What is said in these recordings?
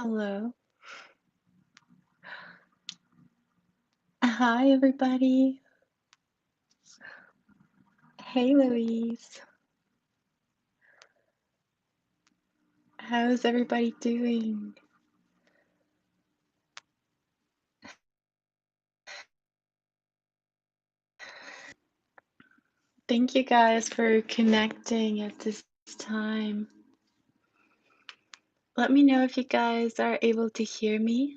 Hello. Hi, everybody. Hey, Louise. How's everybody doing? Thank you guys for connecting at this time. Let me know if you guys are able to hear me.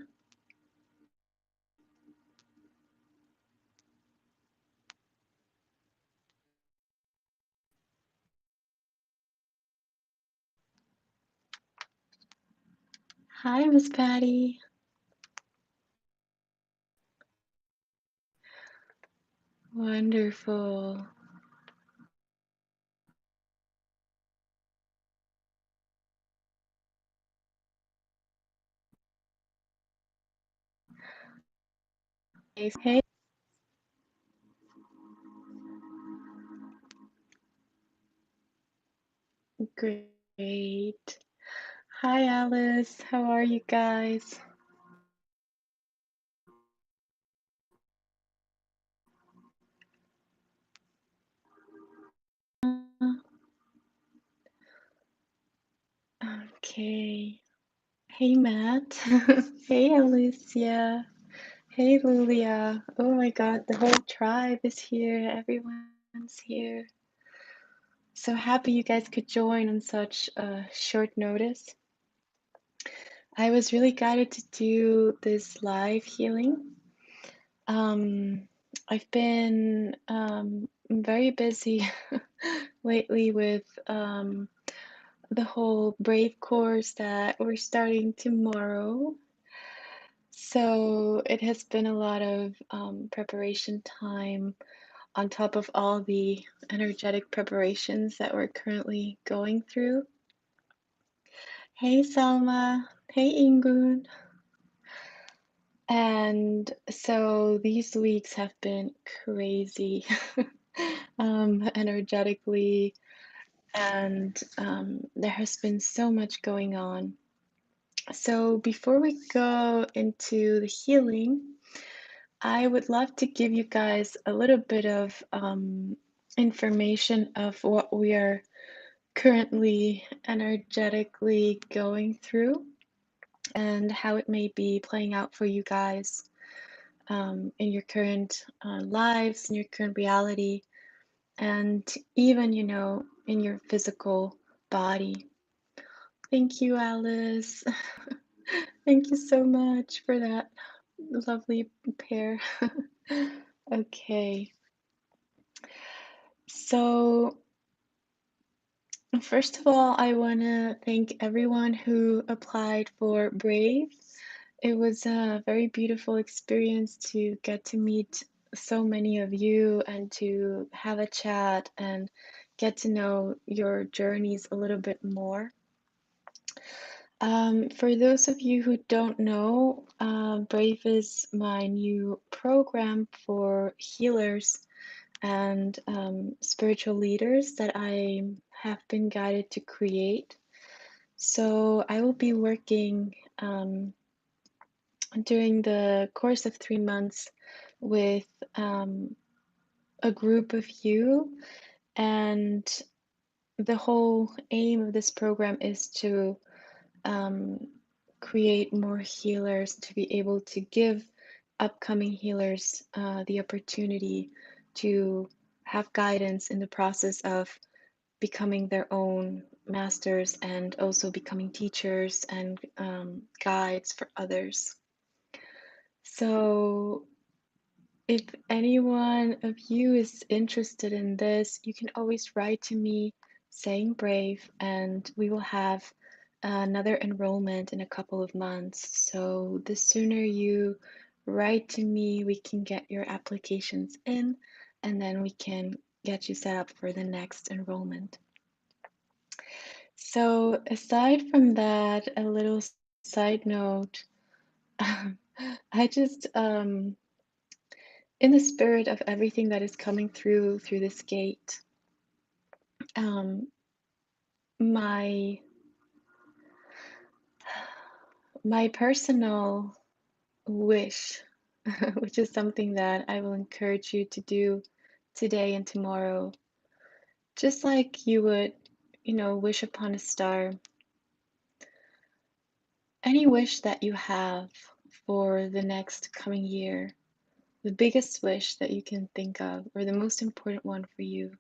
Hi, Miss Patty. Wonderful. Hey, great. Hi, Alice. How are you guys? Okay. Hey, Matt. Hey, Alicia. Hey, Lulia. Oh my God, the whole tribe is here. Everyone's here. So happy you guys could join on such short notice. I was really guided to do this live healing. Um, I've been very busy lately with the whole Brave course that we're starting tomorrow. So it has been a lot of preparation time on top of all the energetic preparations that we're currently going through. Hey, Salma. Hey, Ingun. And so these weeks have been crazy, energetically, and there has been so much going on. So before we go into the healing, I would love to give you guys a little bit of information of what we are currently energetically going through and how it may be playing out for you guys in your current lives, in your current reality, and even, in your physical body. Thank you, Alice. Thank you so much for that lovely pair. Okay, so first of all, I want to thank everyone who applied for Brave. It was a very beautiful experience to get to meet so many of you and to have a chat and get to know your journeys a little bit more. For those of you who don't know, Brave is my new program for healers and spiritual leaders that I have been guided to create. So I will be working during the course of 3 months with a group of you, and the whole aim of this program is to um, create more healers to be able to give upcoming healers the opportunity to have guidance in the process of becoming their own masters and also becoming teachers and guides for others. So, if anyone of you is interested in this, you can always write to me saying Brave, and we will have another enrollment in a couple of months. So, the sooner you write to me, we can get your applications in, and then we can get you set up for the next enrollment. So, aside from that, a little side note, I just, in the spirit of everything that is coming through this gate, um, my My personal wish, which is something that I will encourage you to do today and tomorrow, just like you would, wish upon a star. Any wish that you have for the next coming year, the biggest wish that you can think of, or the most important one for you,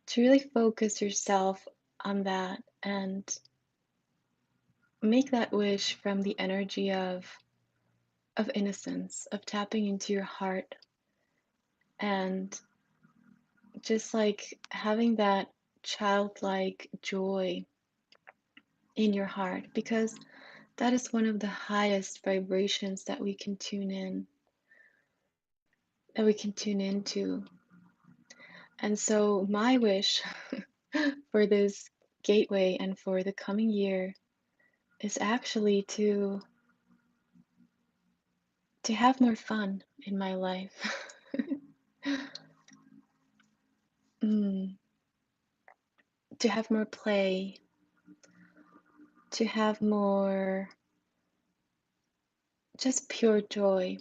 to really focus yourself on that and make that wish from the energy of innocence, of tapping into your heart and just like having that childlike joy in your heart, because that is one of the highest vibrations that we can tune into. And so my wish for this gateway and for the coming year is actually to have more fun in my life. mm, to have more play, to have more just pure joy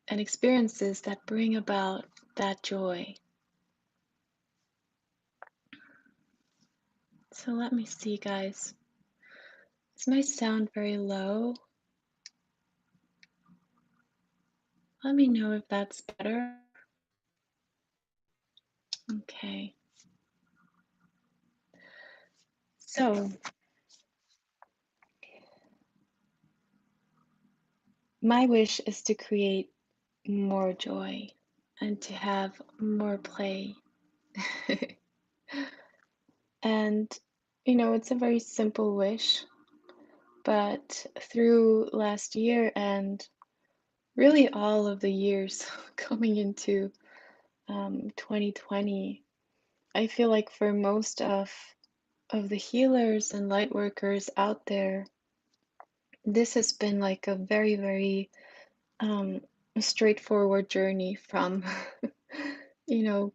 and experiences that bring about that joy. So let me see, guys. Is my sound very low? Let me know if that's better. Okay. So, my wish is to create more joy and to have more play. And, it's a very simple wish, but through last year and really all of the years coming into 2020, I feel like for most of the healers and light workers out there, this has been like a very, very um, straightforward journey from,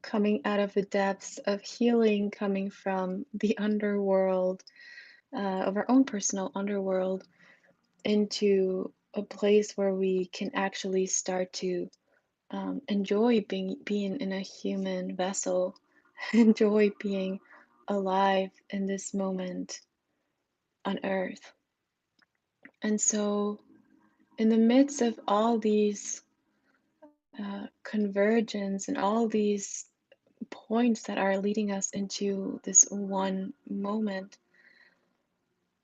coming out of the depths of healing, coming from the underworld, of our own personal underworld, into a place where we can actually start to enjoy being in a human vessel, enjoy being alive in this moment on Earth. And so, in the midst of all these convergence and all these points that are leading us into this one moment,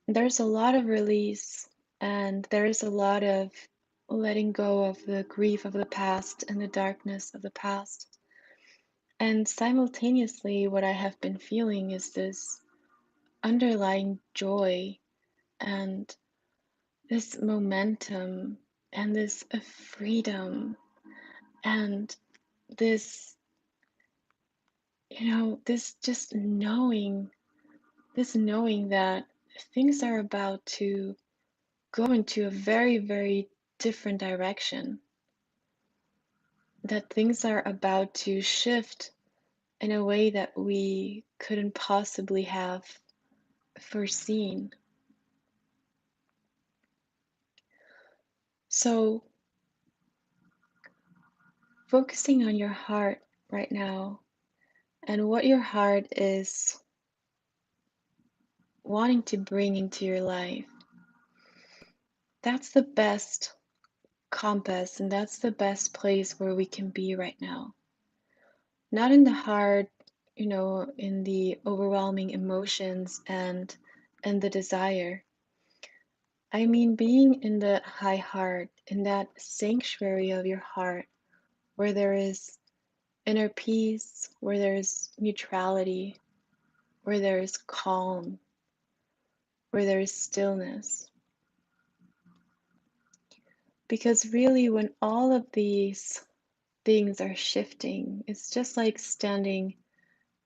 there's a lot of release and there's a lot of letting go of the grief of the past and the darkness of the past. And simultaneously, what I have been feeling is this underlying joy and this momentum and this freedom and this, this just knowing that things are about to go into a very, very different direction, that things are about to shift in a way that we couldn't possibly have foreseen. So, focusing on your heart right now and what your heart is wanting to bring into your life, that's the best compass and that's the best place where we can be right now. Not in the heart, in the overwhelming emotions and the desire. I mean, being in the high heart, in that sanctuary of your heart, where there is inner peace, where there is neutrality, where there is calm, where there is stillness. Because really, when all of these things are shifting, it's just like standing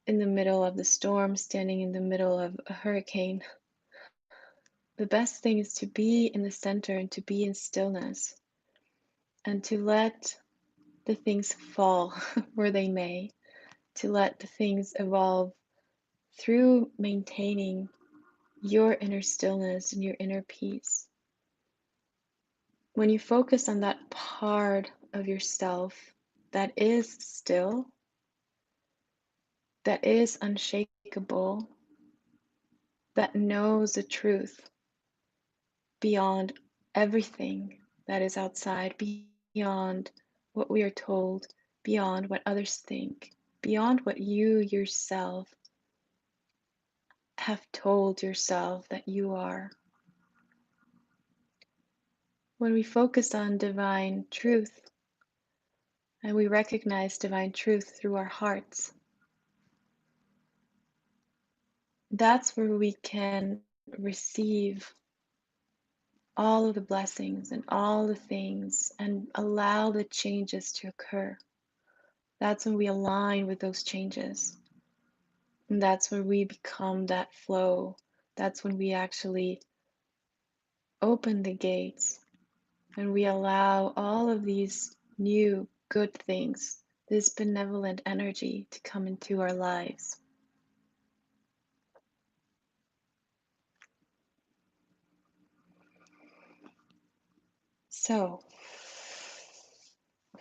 in the middle of the storm, standing in the middle of a hurricane. The best thing is to be in the center and to be in stillness and to let the things fall where they may, to let the things evolve through maintaining your inner stillness and your inner peace. when you focus on that part of yourself that is still, that is unshakable, that knows the truth beyond everything that is outside, beyond what we are told, beyond what others think, beyond what you yourself have told yourself that you are. When we focus on divine truth and we recognize divine truth through our hearts, that's where we can receive all of the blessings and all the things and allow the changes to occur. That's when we align with those changes. And that's where we become that flow. That's when we actually open the gates and we allow all of these new good things, this benevolent energy to come into our lives. So,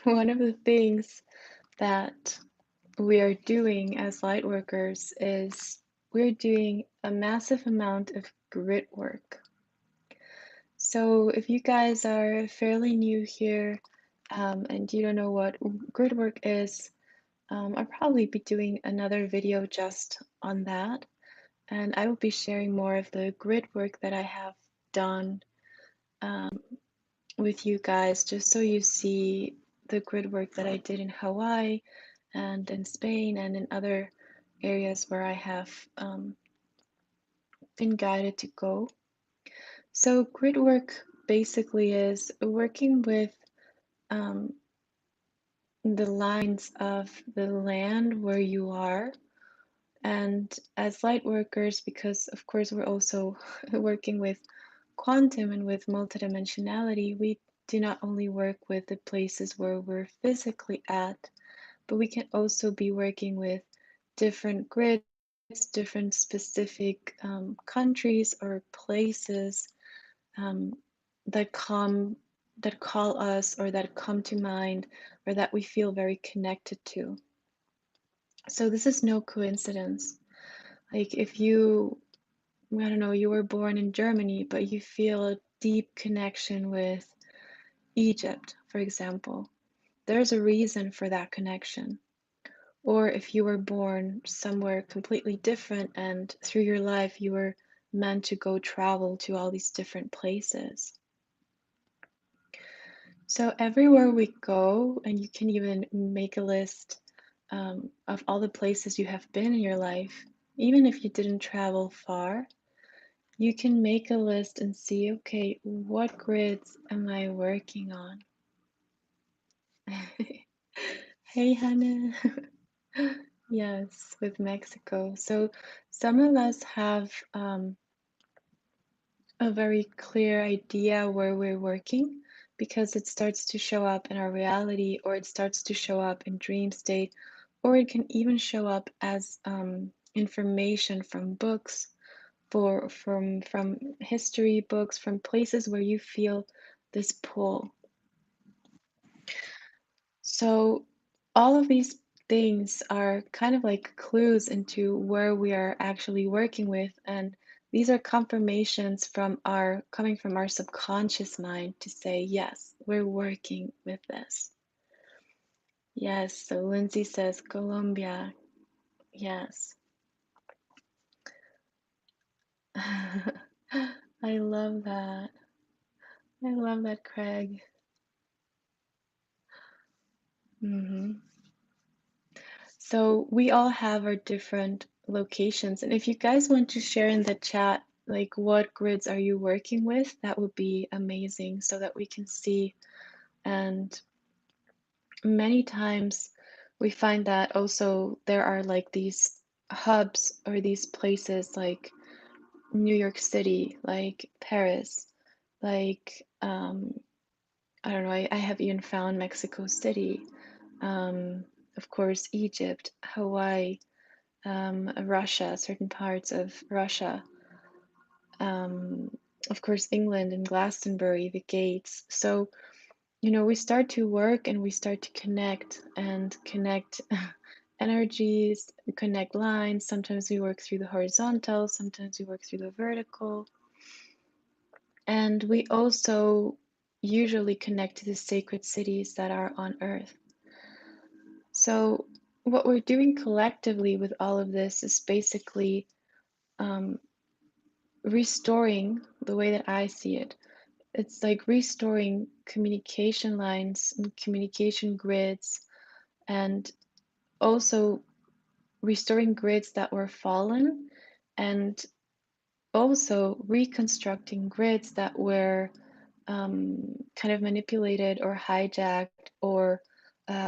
one of the things that we are doing as light workers is we're doing a massive amount of grid work. So if you guys are fairly new here and you don't know what grid work is, I'll probably be doing another video just on that. And I will be sharing more of the grid work that I have done um, with you guys, just so you see the grid work that I did in Hawaii and in Spain and in other areas where I have been guided to go. So, grid work basically is working with um, the lines of the land where you are. And as light workers, because of course we're also working with quantum and with multidimensionality, we do not only work with the places where we're physically at, but we can also be working with different grids, different specific countries or places um, that come that call us or that come to mind or that we feel very connected to. So this is no coincidence. Like if you, I don't know, you were born in Germany, but you feel a deep connection with Egypt, for example, there's a reason for that connection. Or if you were born somewhere completely different and through your life you were meant to go travel to all these different places. So everywhere we go, and you can even make a list of all the places you have been in your life, even if you didn't travel far, you can make a list and see, okay, what grids am I working on? Hey, Hannah. Yes, with Mexico. So some of us have a very clear idea where we're working because it starts to show up in our reality, or it starts to show up in dream state, or it can even show up as information from books, from history books, from places where you feel this pull. So all of these things are kind of like clues into where we are actually working with, and these are confirmations from our coming from our subconscious mind to say, yes, we're working with this. Yes, so Lindsay says Colombia. Yes. I love that. I love that, Craig. So we all have our different locations. And if you guys want to share in the chat, like what grids are you working with, that would be amazing so that we can see. And many times we find that also there are like these hubs or these places like New York City, like Paris, like, I don't know, I have even found Mexico City, of course, Egypt, Hawaii, Russia, certain parts of Russia, of course, England and Glastonbury, the gates. So, we start to work and we start to connect energies, we connect lines. Sometimes we work through the horizontal, sometimes we work through the vertical. And we also usually connect to the sacred cities that are on Earth. So, what we're doing collectively with all of this is basically um, restoring the way that I see it. It's like restoring communication lines and communication grids, and also restoring grids that were fallen, and also reconstructing grids that were kind of manipulated or hijacked or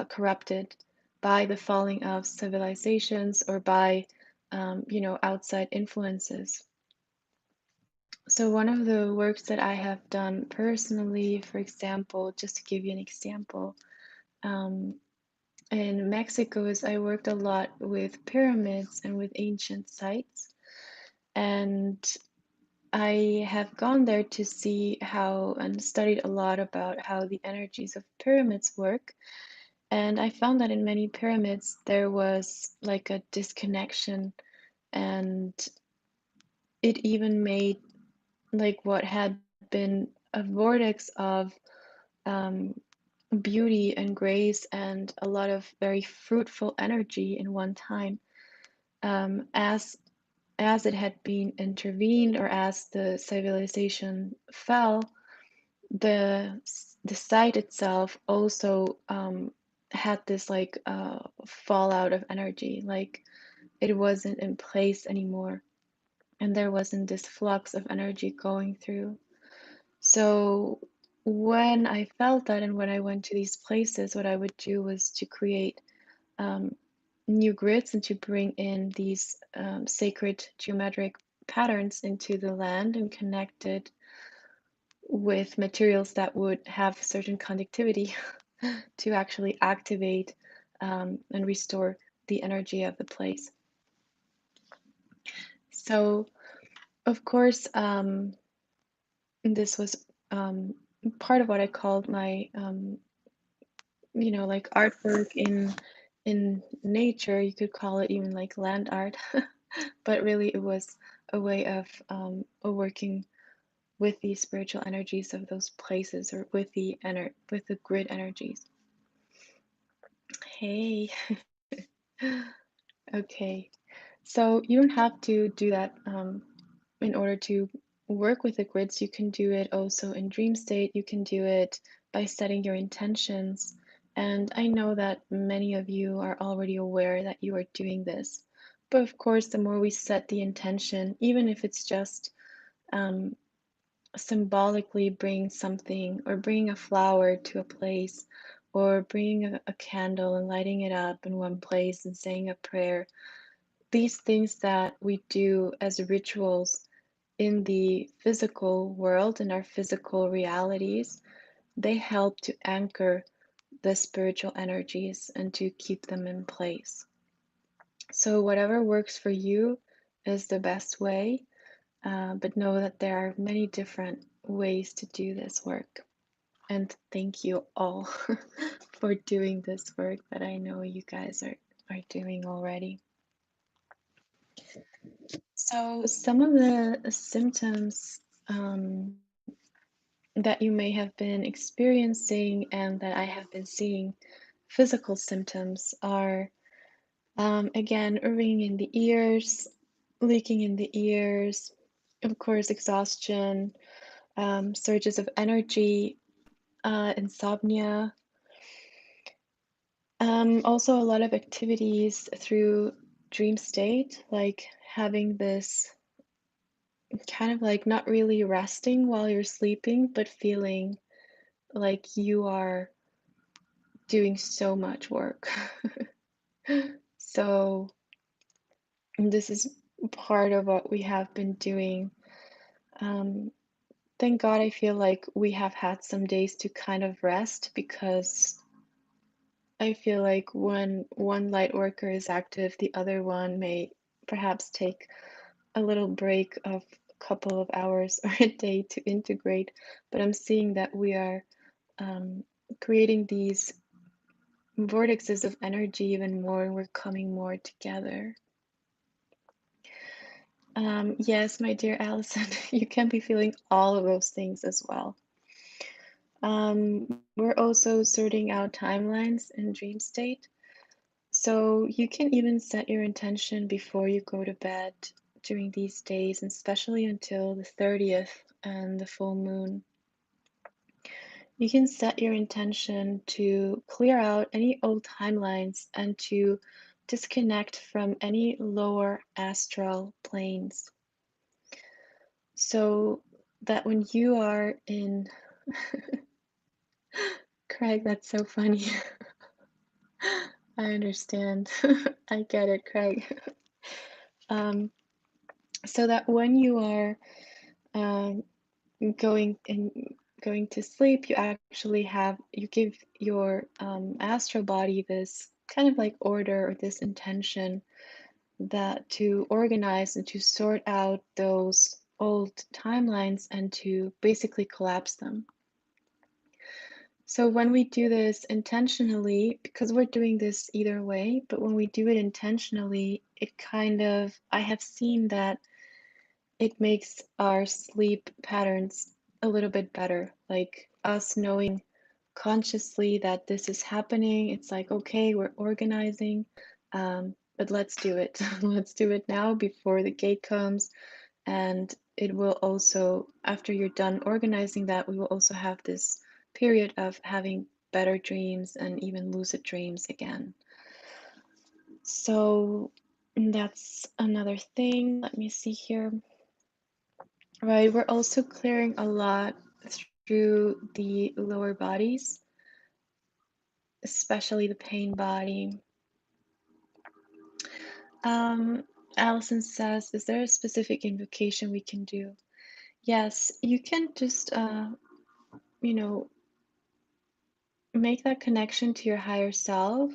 corrupted by the falling of civilizations or by outside influences. So one of the works that I have done personally, for example, just to give you an example, um, in Mexico is I worked a lot with pyramids and with ancient sites. And I have gone there to see how and studied a lot about how the energies of pyramids work. And I found that in many pyramids, there was like a disconnection, and it even made like what had been a vortex of um, beauty and grace and a lot of very fruitful energy in one time, as it had been intervened or as the civilization fell, the site itself also had this like fallout of energy, like it wasn't in place anymore, and there wasn't this flux of energy going through. So when I felt that and when I went to these places, what I would do was to create um, new grids and to bring in these sacred geometric patterns into the land and connect it with materials that would have certain conductivity to actually activate and restore the energy of the place. So, of course, this was um, part of what I called my, like artwork in nature. You could call it even like land art, but really it was a way of working with the spiritual energies of those places, or with with the grid energies. Hey, okay. So you don't have to do that in order to work with the grids. You can do it also in dream state. You can do it by setting your intentions. And I know that many of you are already aware that you are doing this. But of course, the more we set the intention, even if it's just um, symbolically bringing something, or bringing a flower to a place, or bringing a candle and lighting it up in one place and saying a prayer, these things that we do as rituals in the physical world, in our physical realities, they help to anchor the spiritual energies and to keep them in place. So, whatever works for you is the best way, but know that there are many different ways to do this work. And thank you all for doing this work that I know you guys are doing already. So, some of the symptoms that you may have been experiencing and that I have been seeing, physical symptoms, are again, ringing in the ears, leaking in the ears, of course, exhaustion, surges of energy, insomnia, also a lot of activities through dream state, like having this kind of like not really resting while you're sleeping, but feeling like you are doing so much work. So, this is part of what we have been doing. Um, thank God I feel like we have had some days to kind of rest, because I feel like when one light worker is active, the other one may perhaps take a little break of couple of hours or a day to integrate, but I'm seeing that we are creating these vortexes of energy even more, and we're coming more together. Yes, my dear Allison, you can be feeling all of those things as well. We're also sorting out timelines in dream state. So you can even set your intention before you go to bed during these days, and especially until the 30th and the full moon. You can set your intention to clear out any old timelines and to disconnect from any lower astral planes. So that when you are in, Craig, that's so funny. I understand. I get it, Craig. Um, so that when you are um, going and going to sleep, you actually have you give your astral body this kind of like order or this intention that to organize and to sort out those old timelines and to basically collapse them. So when we do this intentionally, because we're doing this either way, but when we do it intentionally, it kind of, I have seen that it makes our sleep patterns a little bit better. Like us knowing consciously that this is happening. It's like, okay, we're organizing, but let's do it. Let's do it now before the gate comes. And it will also, after you're done organizing that, we will also have this period of having better dreams and even lucid dreams again. So that's another thing. Let me see here. Right, we're also clearing a lot through the lower bodies, especially the pain body. Um, Allison says, is there a specific invocation we can do? Yes, you can just, you know, make that connection to your higher self,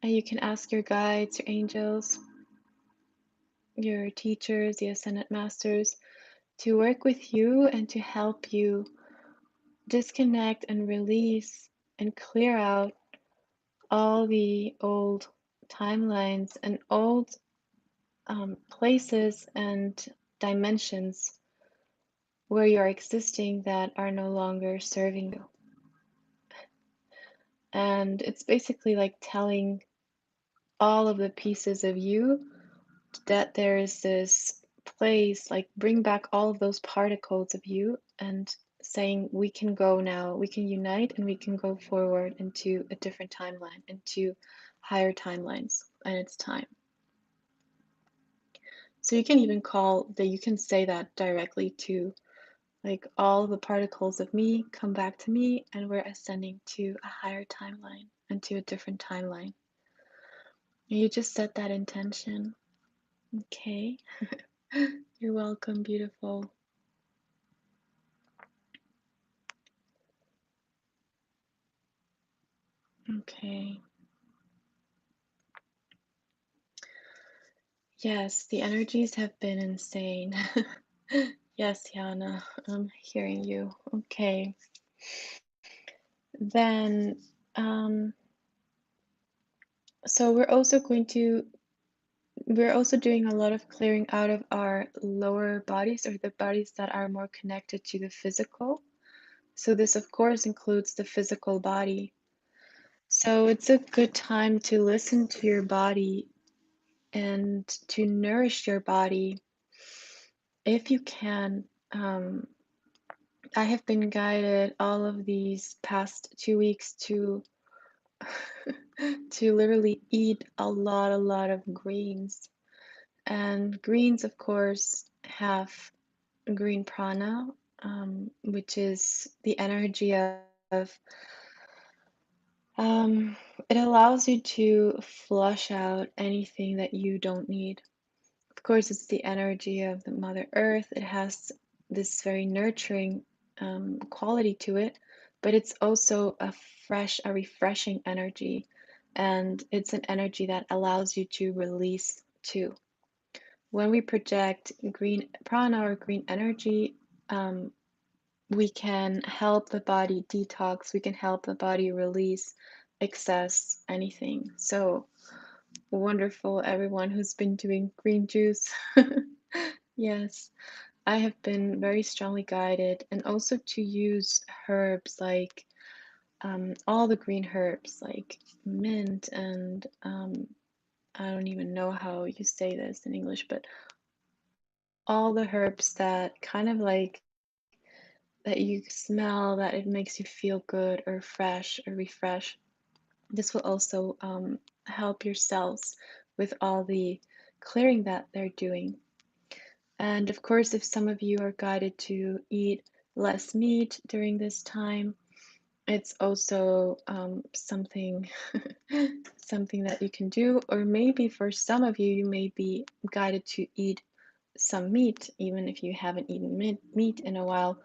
and you can ask your guides, your angels, your teachers, the ascended masters to work with you and to help you disconnect and release and clear out all the old timelines and old places and dimensions where you're existing that are no longer serving you. And it's basically like telling all of the pieces of you that there is this place, like bring back all of those particles of you and saying, we can go now, we can unite and we can go forward into a different timeline, into higher timelines, and it's time. So you can even call that, you can say that directly to like all the particles of me come back to me and we're ascending to a higher timeline and to a different timeline. And you just set that intention. Okay. You're welcome, beautiful. Okay. Yes, the energies have been insane. Yes, Yana, I'm hearing you. Okay. Then, so we're also doing a lot of clearing out of our lower bodies or the bodies that are more connected to the physical. So this, of course, includes the physical body. So it's a good time to listen to your body and to nourish your body if you can. I have been guided all of these past 2 weeks to to literally eat a lot of greens. And greens, of course, have green prana, which is the energy of um, it allows you to flush out anything that you don't need. Of course, it's the energy of the Mother Earth. It has this very nurturing quality to it, but it's also a refreshing energy. And it's an energy that allows you to release too. when we project green prana or green energy, um, we can help the body detox, we can help the body release excess anything. So wonderful, everyone who's been doing green juice. Yes, I have been very strongly guided, and also to use herbs like all the green herbs like mint and I don't even know how you say this in English, but all the herbs that kind of like that you smell that it makes you feel good or fresh or refresh. This will also help your cells with all the clearing that they're doing. And of course, if some of you are guided to eat less meat during this time, it's also something something that you can do. Or maybe for some of you, you may be guided to eat some meat, even if you haven't eaten meat in a while,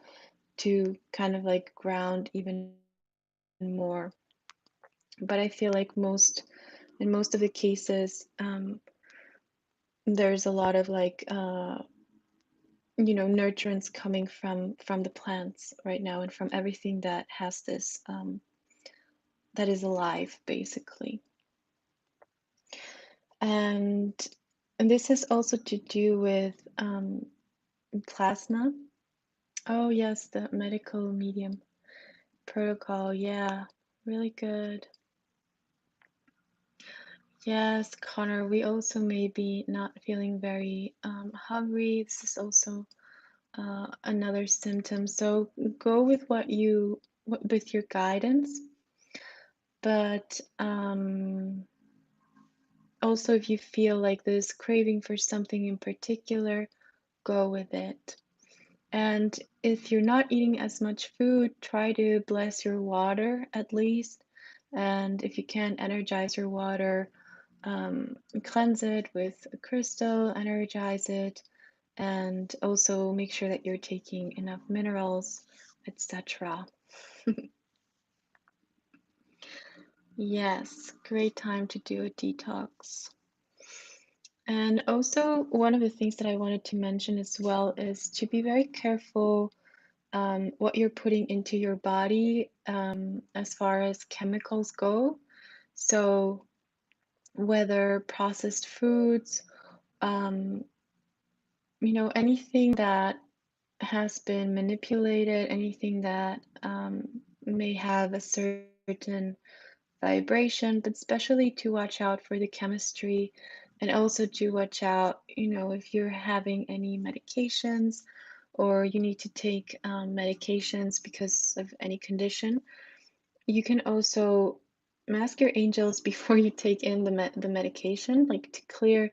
to kind of like ground even more. But I feel like in most of the cases, there's a lot of like nurturance coming from the plants right now and from everything that has this that is alive, basically. And and this has also to do with plasma. Oh yes, the medical medium protocol. Yeah, really good. Yes, Connor, we also may be not feeling very hungry. This is also another symptom. So go with with your guidance, but also if you feel like this craving for something in particular, go with it. And if you're not eating as much food, try to bless your water at least. And if you can, energize your water, cleanse it with a crystal, energize it, and also make sure that you're taking enough minerals, etc. Yes, great time to do a detox. And also, one of the things that I wanted to mention as well is to be very careful what you're putting into your body as far as chemicals go. So, whether processed foods, um, anything that has been manipulated, anything that may have a certain vibration, but especially to watch out for the chemistry and also to watch out, if you're having any medications or you need to take medications because of any condition. You can also ask your angels before you take in the medication, like to clear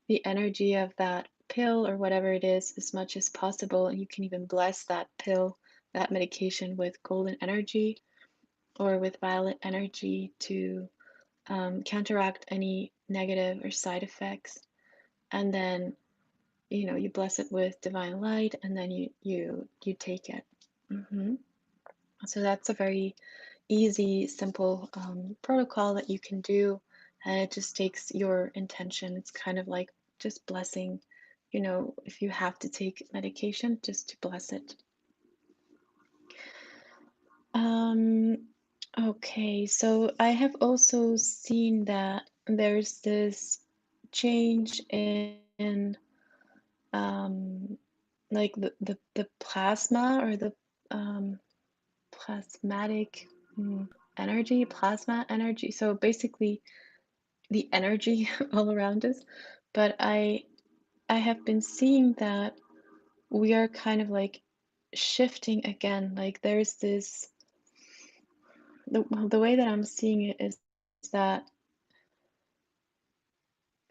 the energy of that pill or whatever it is as much as possible. And you can even bless that pill, that medication with golden energy or with violet energy to counteract any negative or side effects. And then, you bless it with divine light, and then you take it. hmm So that's a very easy, simple protocol that you can do, and it just takes your intention. It's kind of like just blessing, if you have to take medication, just to bless it. Um, okay, so I have also seen that there's this change in um, like the plasma or the um, plasmatic energy, plasma energy. So basically, the energy all around us. But I have been seeing that we are kind of like shifting again. Like there's this the way that I'm seeing it is that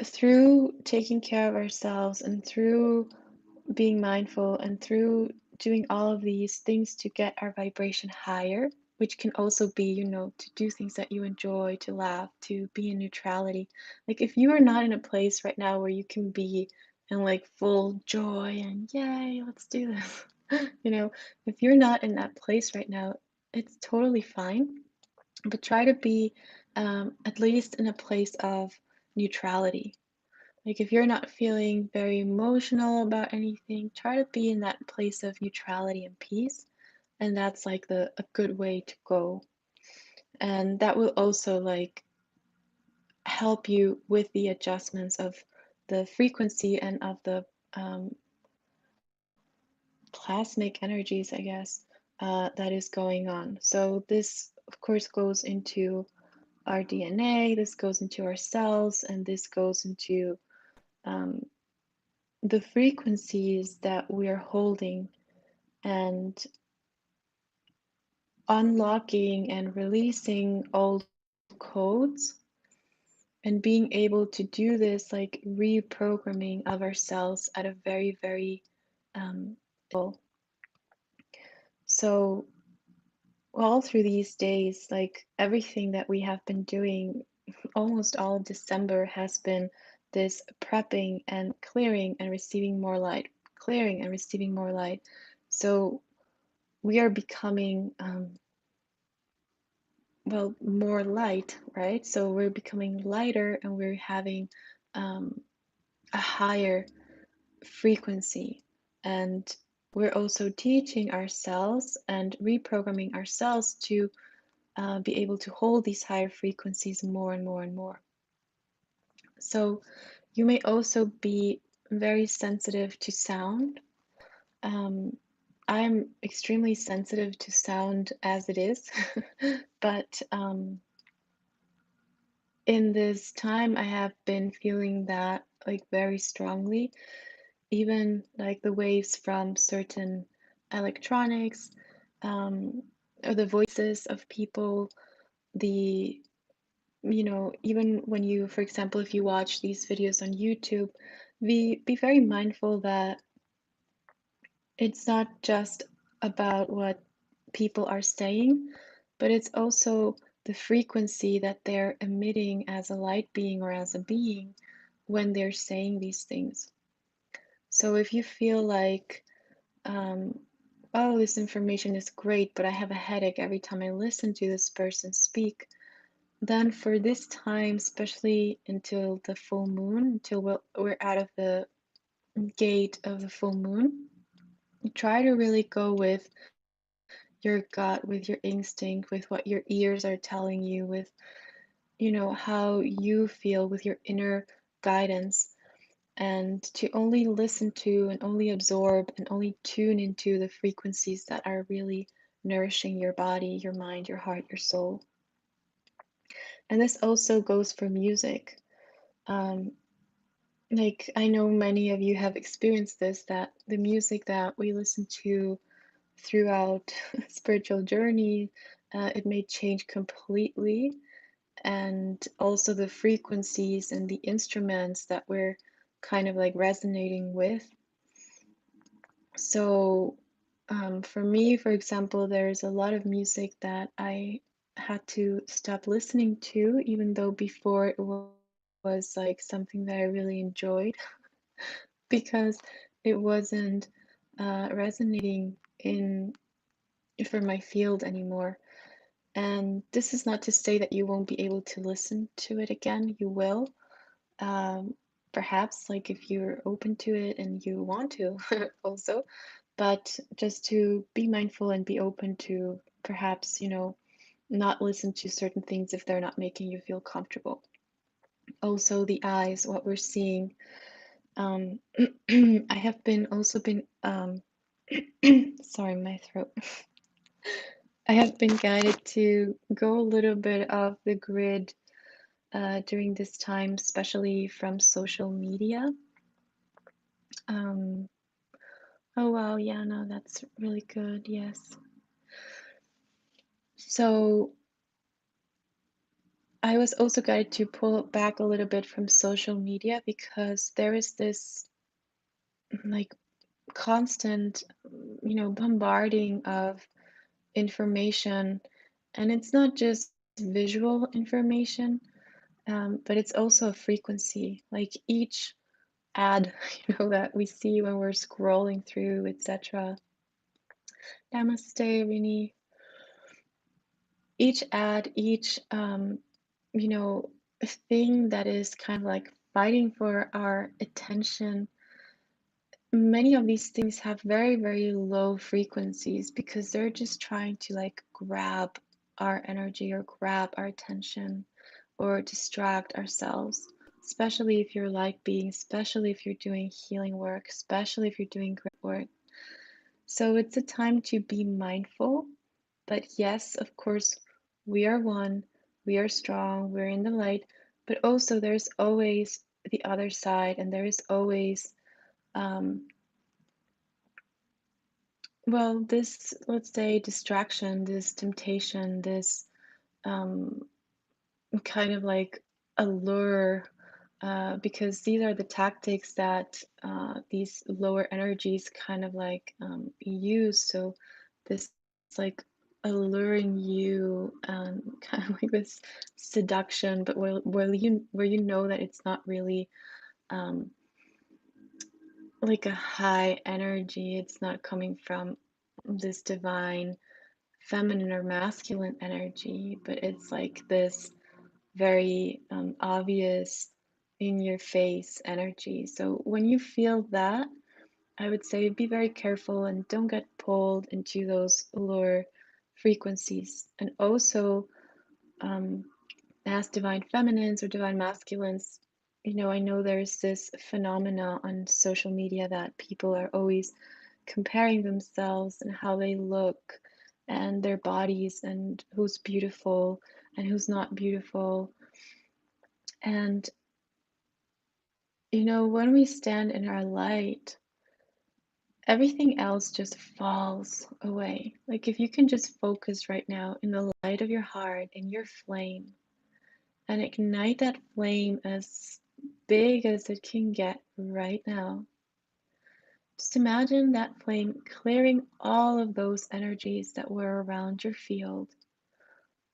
through taking care of ourselves and through being mindful and through doing all of these things to get our vibration higher, which can also be, to do things that you enjoy, to laugh, to be in neutrality. Like if you are not in a place right now where you can be in like full joy and yay, let's do this. If you're not in that place right now, it's totally fine, but try to be at least in a place of neutrality. Like if you're not feeling very emotional about anything, try to be in that place of neutrality and peace. And that's like the a good way to go. And that will also like help you with the adjustments of the frequency and of the um, plasmic energies, I guess, that is going on. So this, of course, goes into our DNA, this goes into our cells, and this goes into um, the frequencies that we are holding and unlocking and releasing old codes and being able to do this like reprogramming of ourselves at a very, very level. So all through these days, like everything that we have been doing, almost all of December has been this prepping and clearing and receiving more light, clearing and receiving more light. So we are becoming, well, more light, right? So we're becoming lighter and we're having um, a higher frequency. And we're also teaching ourselves and reprogramming ourselves to be able to hold these higher frequencies more and more and more. So you may also be very sensitive to sound. Um, I'm extremely sensitive to sound as it is, but in this time, I have been feeling that like very strongly, even like the waves from certain electronics, um, or the voices of people, the even when you, for example, if you watch these videos on YouTube, be very mindful that it's not just about what people are saying, but it's also the frequency that they're emitting as a light being or as a being when they're saying these things. So if you feel like, um, oh, this information is great, but I have a headache every time I listen to this person speak, then for this time, especially until the full moon, until we're out of the gate of the full moon, try to really go with your gut, with your instinct, with what your ears are telling you, with, how you feel, with your inner guidance, and to only listen to and only absorb and only tune into the frequencies that are really nourishing your body, your mind, your heart, your soul. And this also goes for music. Um, like, I know many of you have experienced this, that the music that we listen to throughout spiritual journey, it may change completely, and also the frequencies and the instruments that we're kind of like resonating with. So for me, for example, there's a lot of music that I had to stop listening to, even though before it was like something that I really enjoyed, because it wasn't resonating in for my field anymore. And this is not to say that you won't be able to listen to it again. You will. Um, Perhaps, like if you're open to it and you want to, also. But just to be mindful and be open to perhaps, not listen to certain things if they're not making you feel comfortable. Also, the eyes, what we're seeing. Um, I have been also been, sorry, my throat. I have been guided to go a little bit off the grid during this time, especially from social media. Um, oh wow, yeah, no, that's really good. Yes. So I was also guided to pull back a little bit from social media because there is this like constant, bombarding of information, and it's not just visual information, but it's also a frequency. Like each ad, that we see when we're scrolling through, etc. Namaste, Rini. Each ad, each, you know, thing that is kind of like fighting for our attention, many of these things have very, very low frequencies because they're just trying to like grab our energy or grab our attention or distract ourselves, especially if you're light being, especially if you're doing healing work, especially if you're doing great work. So it's a time to be mindful. But yes, of course, we are one, we are strong, we're in the light, but also there's always the other side, and there is always, um, well, this, let's say, distraction, this temptation, this um, kind of like allure, because these are the tactics that these lower energies kind of like use. So this like alluring you and kind of like this seduction, but where you know that it's not really um, like a high energy. It's not coming from this divine feminine or masculine energy, but it's like this very obvious in your face energy. So when you feel that, I would say be very careful and don't get pulled into those lower frequencies. And also, um, as divine feminines or divine masculines, I know there's this phenomena on social media that people are always comparing themselves and how they look and their bodies and who's beautiful and who's not beautiful. And, when we stand in our light, everything else just falls away. Like if you can just focus right now in the light of your heart, in your flame, and ignite that flame as big as it can get right now. Just imagine that flame clearing all of those energies that were around your field,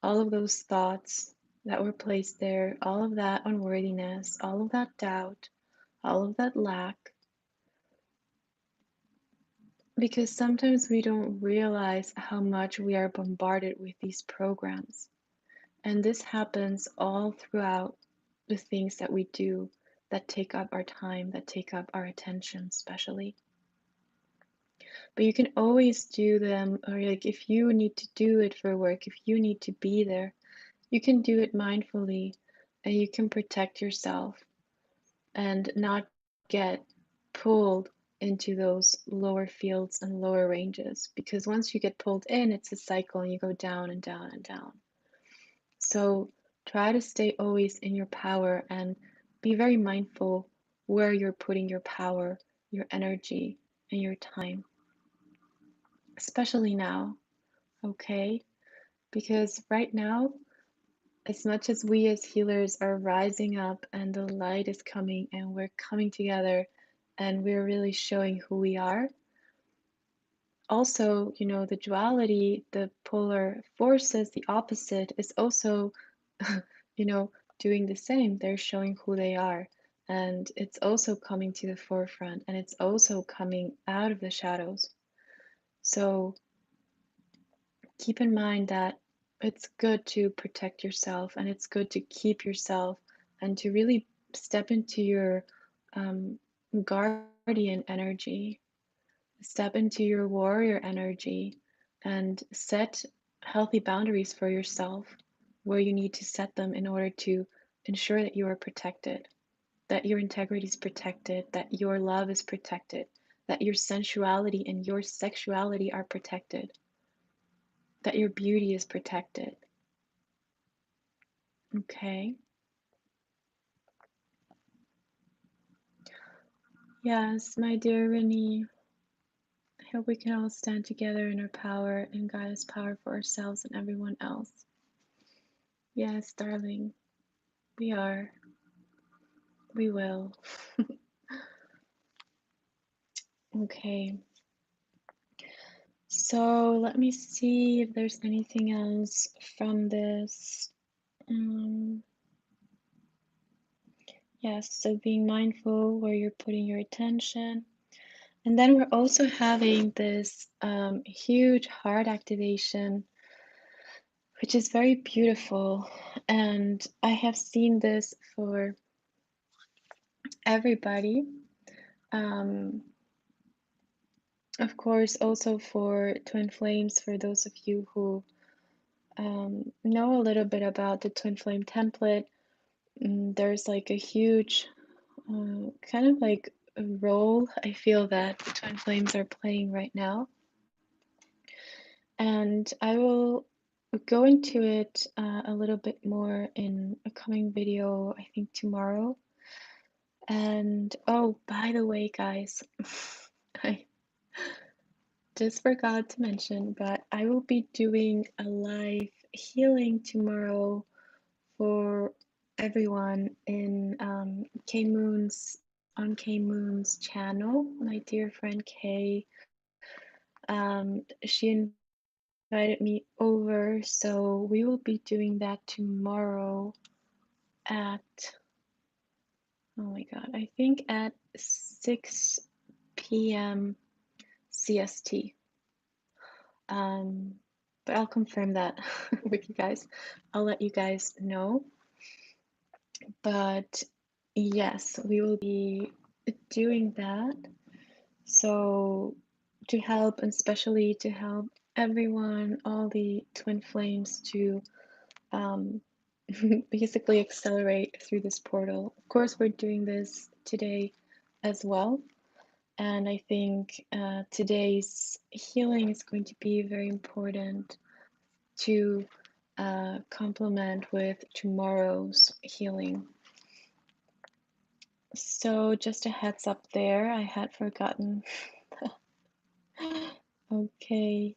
all of those thoughts that were placed there, all of that unworthiness, all of that doubt, all of that lack. Because sometimes we don't realize how much we are bombarded with these programs. And this happens all throughout the things that we do that take up our time, that take up our attention, especially. But you can always do them, or like if you need to do it for work, if you need to be there, you can do it mindfully and you can protect yourself and not get pulled into those lower fields and lower ranges. Because once you get pulled in, it's a cycle and you go down and down and down. So try to stay always in your power and be very mindful where you're putting your power, your energy, and your time, especially now, okay? Because right now, as much as we as healers are rising up and the light is coming and we're coming together and we're really showing who we are, also, the duality, the polar forces, the opposite is also, you know, doing the same. They're showing who they are. And it's also coming to the forefront and it's also coming out of the shadows. So keep in mind that it's good to protect yourself and it's good to keep yourself and to really step into your um, guardian energy, step into your warrior energy, and set healthy boundaries for yourself where you need to set them in order to ensure that you are protected, that your integrity is protected, that your love is protected, that your sensuality and your sexuality are protected, that your beauty is protected. Okay. Yes, my dear Renee, I hope we can all stand together in our power and Gaia's power for ourselves and everyone else. Yes, darling, we are. We will. Okay. So let me see if there's anything else from this. Um, yes, so being mindful where you're putting your attention. And then we're also having this huge heart activation, which is very beautiful. And I have seen this for everybody. Um, of course, also for Twin Flames, for those of you who know a little bit about the Twin Flame template, there's like a huge kind of like a role I feel that the Twin Flames are playing right now. And I will go into it a little bit more in a coming video, I think tomorrow. And oh, by the way, guys, I just forgot to mention, but I will be doing a live healing tomorrow for everyone in K Moon's on K Moon's channel. My dear friend Kay, she invited me over, so we will be doing that tomorrow at, oh my god, I think at 6 p.m. CST. But I'll confirm that with you guys. I'll let you guys know. But yes, we will be doing that. So to help, and especially to help everyone, all the twin flames to um, basically accelerate through this portal. Of course, we're doing this today as well. And I think today's healing is going to be very important to complement with tomorrow's healing. So, just a heads up there, I had forgotten. Okay.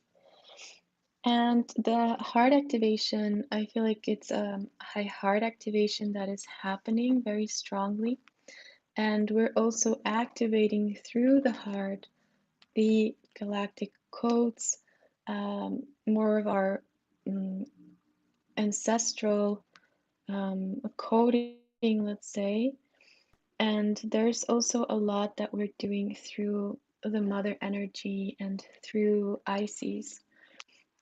And the heart activation, I feel like it's a high heart activation that is happening very strongly. And we're also activating through the heart the galactic codes, more of our ancestral coding, let's say. And there's also a lot that we're doing through the mother energy and through Isis.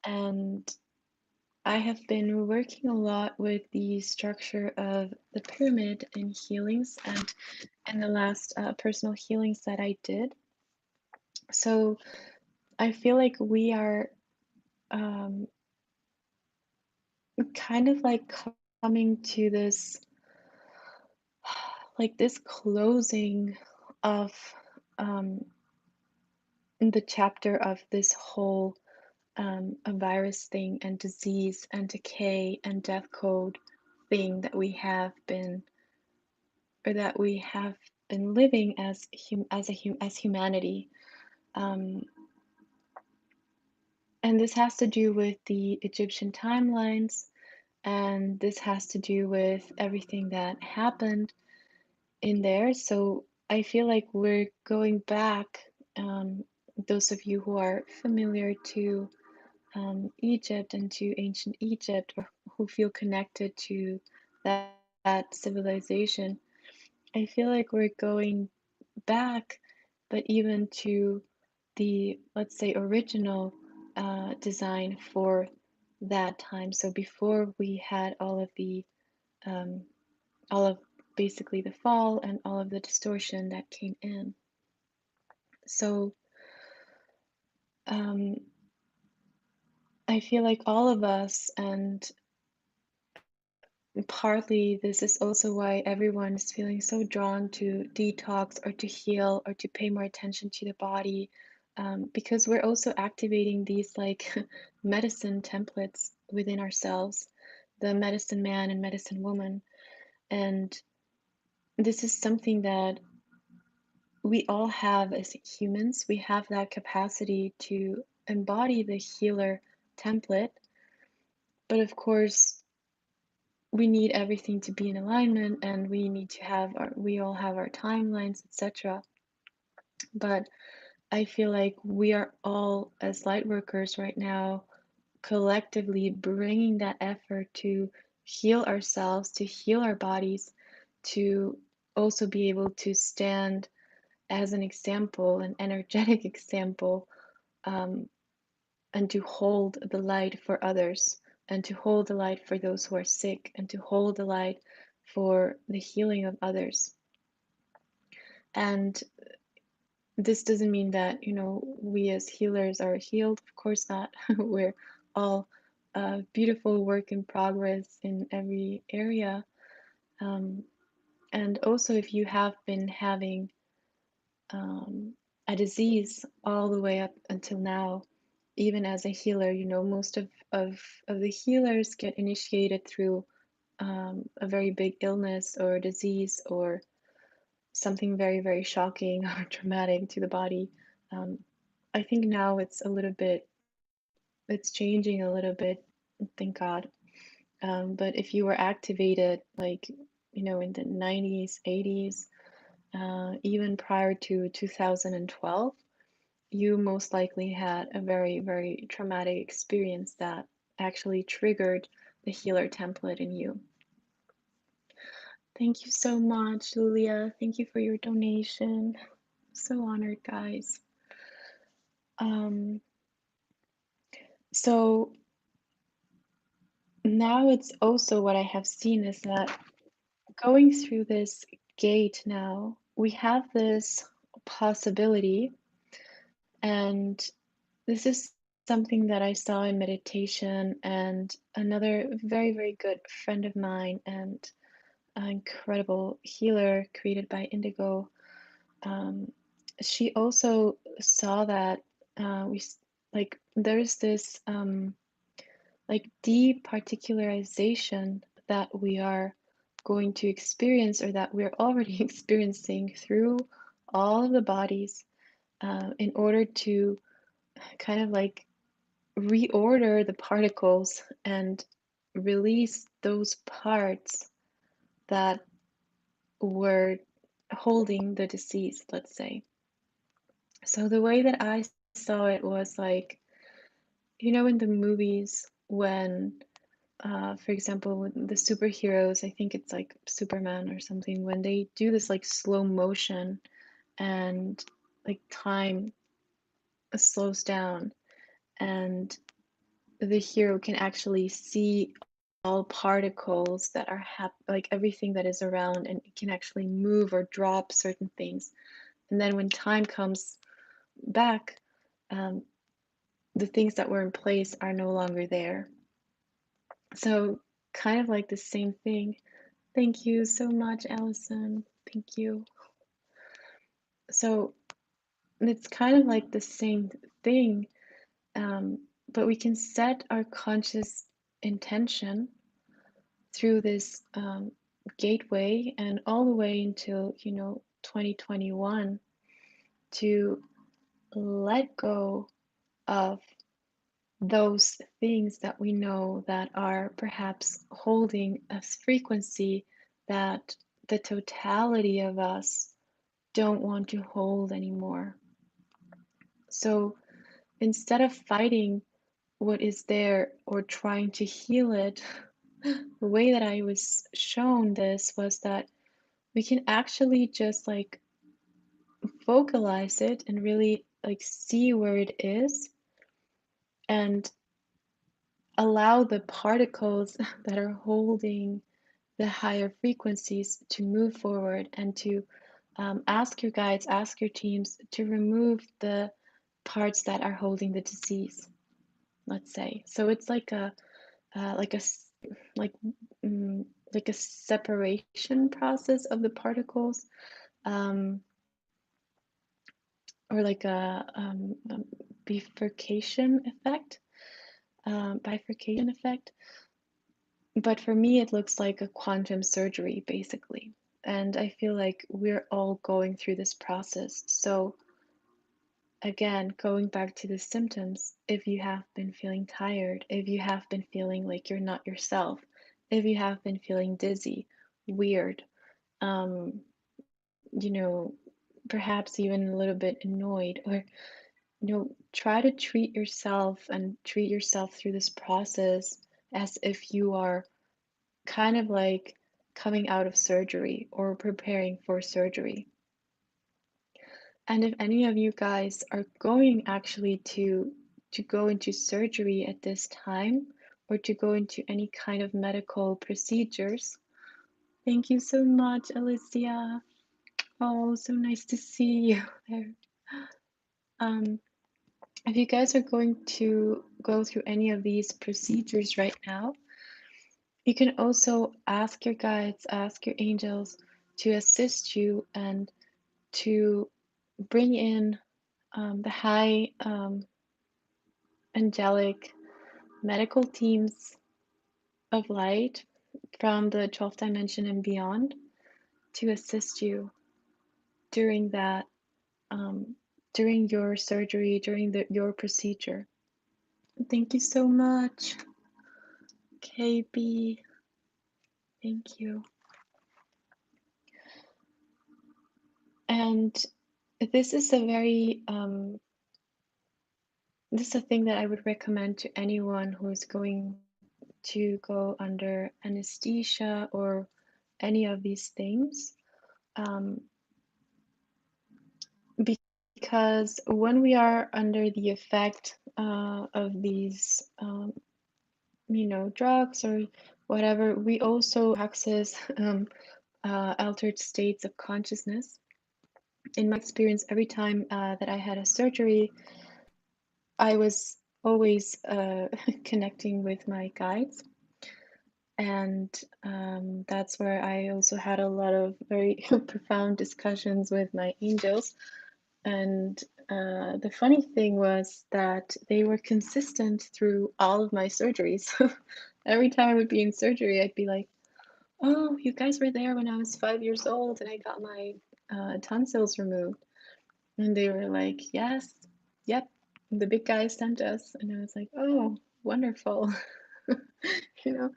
And I have been working a lot with the structure of the pyramid in healings and in the last personal healings that I did. So I feel like we are kind of like coming to this, like this closing of um, the chapter of this whole a virus thing and disease and decay and death code thing that we have been, or that we have been living as humanity. Um, and this has to do with the Egyptian timelines, and this has to do with everything that happened in there. So I feel like we're going back. Those of you who are familiar to Egypt and to ancient Egypt, or who feel connected to that civilization, I feel like we're going back, but even to the, let's say, original design for that time. So before we had um, all of basically the fall and all of the distortion that came in. So um, I feel like all of us, and partly this is also why everyone is feeling so drawn to detox or to heal or to pay more attention to the body, because we're also activating these like medicine templates within ourselves, the medicine man and medicine woman. And this is something that we all have as humans. We have that capacity to embody the healer template, but of course, we need everything to be in alignment, and we need to have we all have our timelines, etc. But I feel like we are all, as light workers right now, collectively bringing that effort to heal ourselves, to heal our bodies, to also be able to stand as an example, an energetic example, um, and to hold the light for others, and to hold the light for those who are sick, and to hold the light for the healing of others. And this doesn't mean that, we as healers are healed. Of course not. We're all beautiful work in progress in every area. Um, and also, if you have been having um, a disease all the way up until now, even as a healer, most of the healers get initiated through a very big illness or disease or something very, very shocking or traumatic to the body. Um, I think now it's changing a little bit, thank God. But if you were activated like, in the 90s, 80s, even prior to 2012, you most likely had a very, very traumatic experience that actually triggered the healer template in you. Thank you so much, Julia. Thank you for your donation. So honored, guys. Um, so now it's also what I have seen is that going through this gate now, we have this possibility, and this is something that I saw in meditation, and another very, very good friend of mine and an incredible healer created by Indigo. Um, she also saw that like there's this like departicularization that we are going to experience or that we're already experiencing through all of the bodies in order to kind of like reorder the particles and release those parts that were holding the disease, let's say. So the way that I saw it was like, in the movies when, for example, with the superheroes, I think it's like Superman or something, when they do this like slow motion and like time slows down and the hero can actually see all particles that are like everything that is around, and it can actually move or drop certain things. And then when time comes back, um, the things that were in place are no longer there. So, kind of like the same thing. Thank you so much, Allison. Thank you. So, it's kind of like the same thing, but we can set our conscious intention through this gateway and all the way until 2021 to let go of those things that we know that are perhaps holding a frequency that the totality of us don't want to hold anymore. So instead of fighting what is there or trying to heal it, the way that I was shown this was that we can actually just like vocalize it and really like see where it is and allow the particles that are holding the higher frequencies to move forward and to ask your guides, ask your teams to remove the parts that are holding the disease, let's say. So it's like like like mm, like a separation process of the particles, um, or like a bifurcation effect, bifurcation effect. But for me, it looks like a quantum surgery, basically. And I feel like we're all going through this process. So, again, going back to the symptoms, if you have been feeling tired, if you have been feeling like you're not yourself, if you have been feeling dizzy, weird, um, you know, perhaps even a little bit annoyed, or, try to treat yourself and treat yourself through this process as if you are kind of like coming out of surgery or preparing for surgery. And if any of you guys are going actually to go into surgery at this time or to go into any kind of medical procedures, thank you so much, Alicia. Oh, so nice to see you there. Um, if you guys are going to go through any of these procedures right now, you can also ask your guides, ask your angels to assist you and to bring in the high angelic medical teams of light from the 12th dimension and beyond to assist you during that, um, during your surgery, during your procedure. Thank you so much, KB. Thank you. And this is a very, this is a thing that I would recommend to anyone who is going to go under anesthesia or any of these things. Um, because when we are under the effect of these, drugs or whatever, we also access altered states of consciousness. In my experience, every time that I had a surgery, I was always connecting with my guides. And that's where I also had a lot of very profound discussions with my angels. And the funny thing was that they were consistent through all of my surgeries. Every time I would be in surgery, I'd be like, oh, you guys were there when I was 5 years old and I got my tonsils removed. And they were like, yes, yep, the big guy sent us. And I was like, oh, wonderful. you know,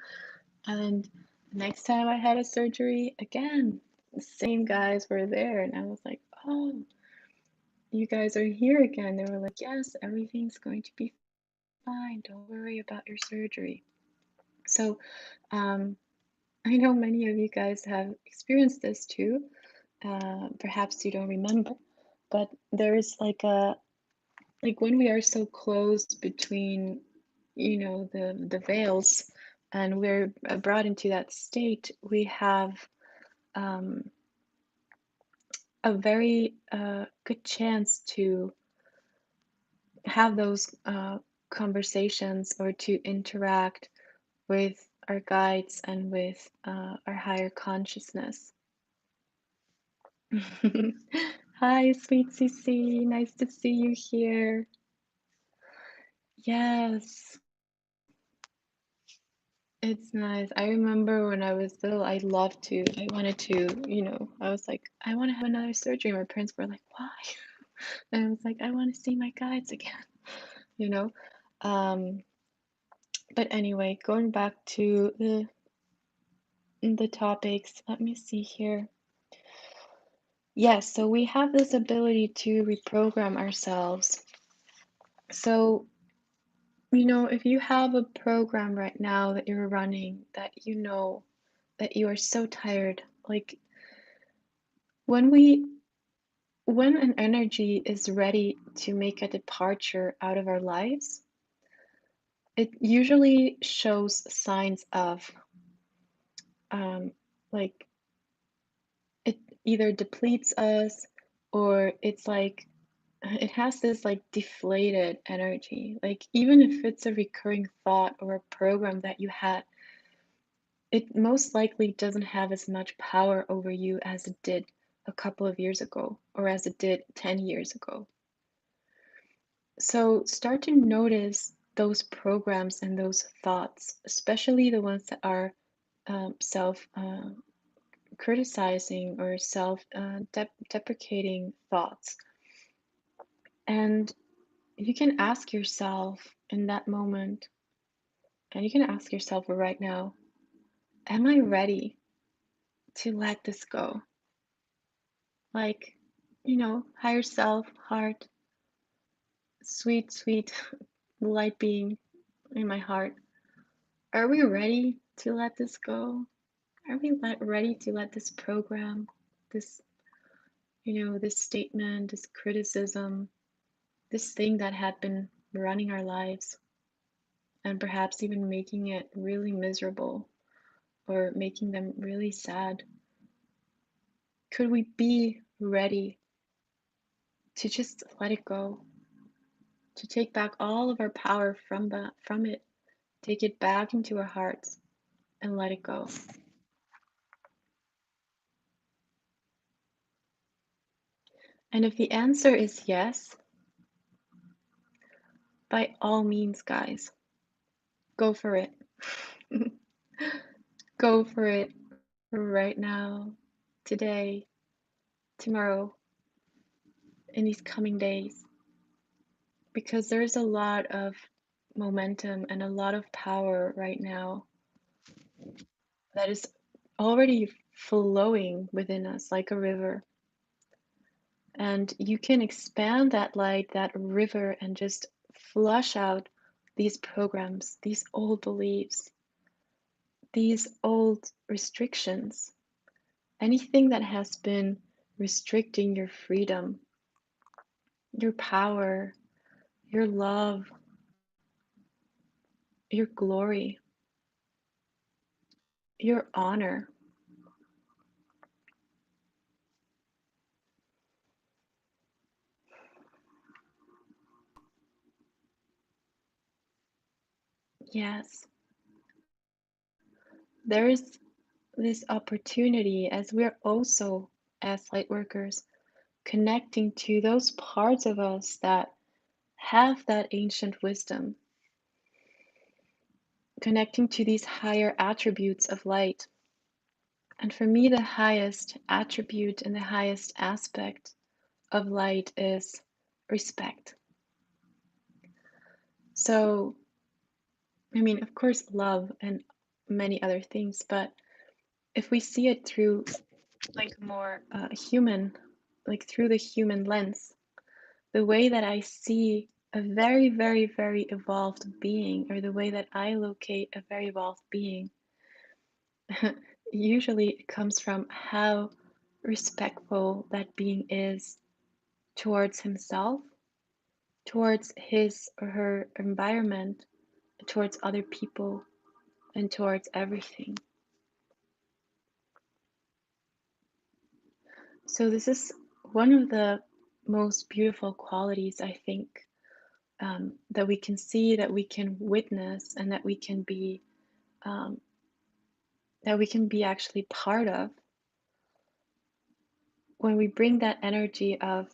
and the next time I had a surgery, again, the same guys were there. And I was like, oh, you guys are here again. They were like, yes, everything's going to be fine. Don't worry about your surgery. So, I know many of you guys have experienced this too. Perhaps you don't remember, but there is like when we are so close between, the veils, and we're brought into that state, we have um, a very good chance to have those conversations or to interact with our guides and with our higher consciousness. Hi, sweet CC. Nice to see you here. Yes, it's nice. I remember when I was little, I wanted to, I was like, I want to have another surgery. My parents were like, why? And I was like, I want to see my guides again, you know? Um, but anyway, going back to the topics, let me see here. Yes, so we have this ability to reprogram ourselves. So, if you have a program right now that you're running that you know that you are so tired, like when we when an energy is ready to make a departure out of our lives, it usually shows signs of um, like it either depletes us or it's like it has this like deflated energy. Like even if it's a recurring thought or a program that you had, it most likely doesn't have as much power over you as it did a couple of years ago or as it did 10 years ago. So start to notice those programs and those thoughts, especially the ones that are self criticizing or self deprecating thoughts. And you can ask yourself in that moment, and you can ask yourself right now, am I ready to let this go? Like, higher self, heart, sweet, sweet light being in my heart. Are we ready to let this go? Are we ready to let this program, this, this statement, this criticism, this thing that had been running our lives and perhaps even making it really miserable or making them really sad? Could we be ready to just let it go, to take back all of our power from it, take it back into our hearts and let it go. And if the answer is yes, by all means, guys, go for it. Go for it right now, today, tomorrow, in these coming days, because there's a lot of momentum and a lot of power right now that is already flowing within us like a river. And you can expand that light, that river, and just flush out these programs, these old beliefs, these old restrictions, anything that has been restricting your freedom, your power, your love, your glory, your honor. Yes, there is this opportunity as we're also, as light workers, connecting to those parts of us that have that ancient wisdom, connecting to these higher attributes of light. And for me, the highest attribute and the highest aspect of light is respect. So, I mean, of course, love and many other things, but if we see it through like more human, like through the human lens, the way that I see a very, very, very evolved being, or the way that I locate a very evolved being, usually it comes from how respectful that being is towards himself, towards his or her environment, towards other people, and towards everything. So, this is one of the most beautiful qualities, I think, that we can see, that we can witness, and um, that we can be actually part of when we bring that energy of,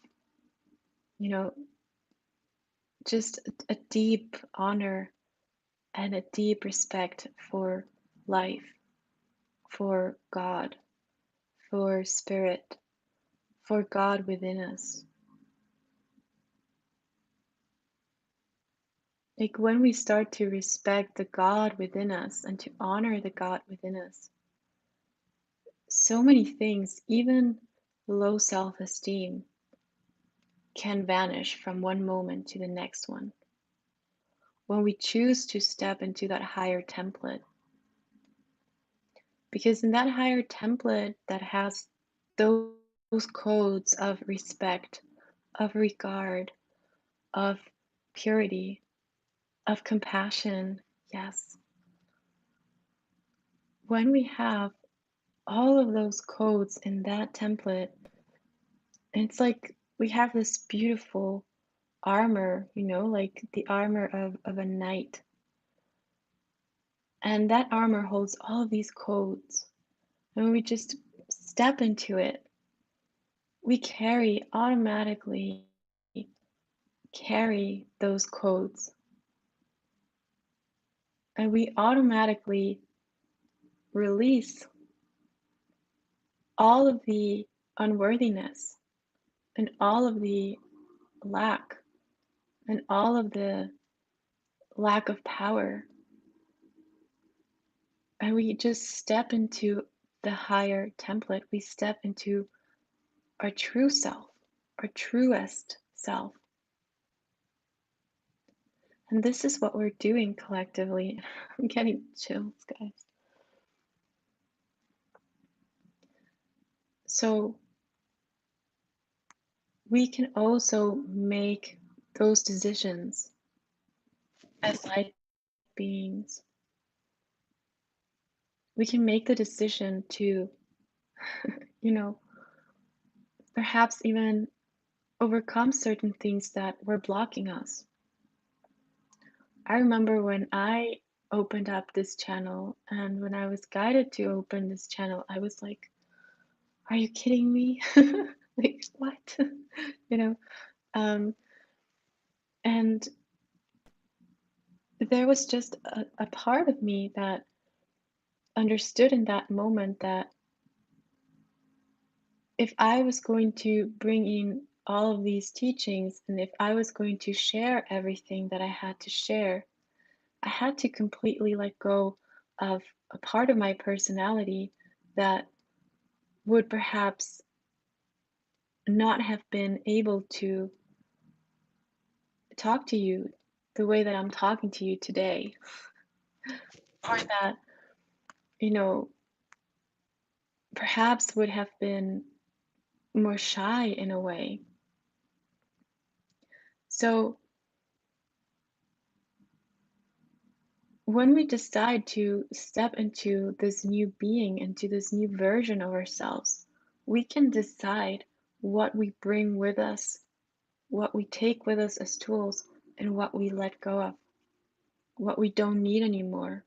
you know, just a deep honor and a deep respect for life, for God, for spirit, for God within us. Like when we start to respect the God within us and to honor the God within us, so many things, even low self esteem, can vanish from one moment to the next one when we choose to step into that higher template. Because in that higher template that has those codes of respect, of regard, of purity, of compassion, yes, when we have all of those codes in that template, it's like we have this beautiful armor, like the armor of a knight. And that armor holds all of these codes. And when we just step into it, we automatically carry those codes. And we automatically release all of the unworthiness and all of the lack and all of the lack of power. And we just step into the higher template. We step into our true self, our truest self. And this is what we're doing collectively. I'm getting chills, guys. So we can also make those decisions as light beings. We can make the decision to, you know, perhaps even overcome certain things that were blocking us. I remember when I opened up this channel and when I was guided to open this channel, I was like, are you kidding me? Like, what? You know, um, and there was just a part of me that understood in that moment that if I was going to bring in all of these teachings and if I was going to share everything that I had to share, I had to completely let go of a part of my personality that would perhaps not have been able to talk to you the way that I'm talking to you today, or that, you know, perhaps would have been more shy in a way. So when we decide to step into this new being, into this new version of ourselves, we can decide what we bring with us, what we take with us as tools, and what we let go of, what we don't need anymore.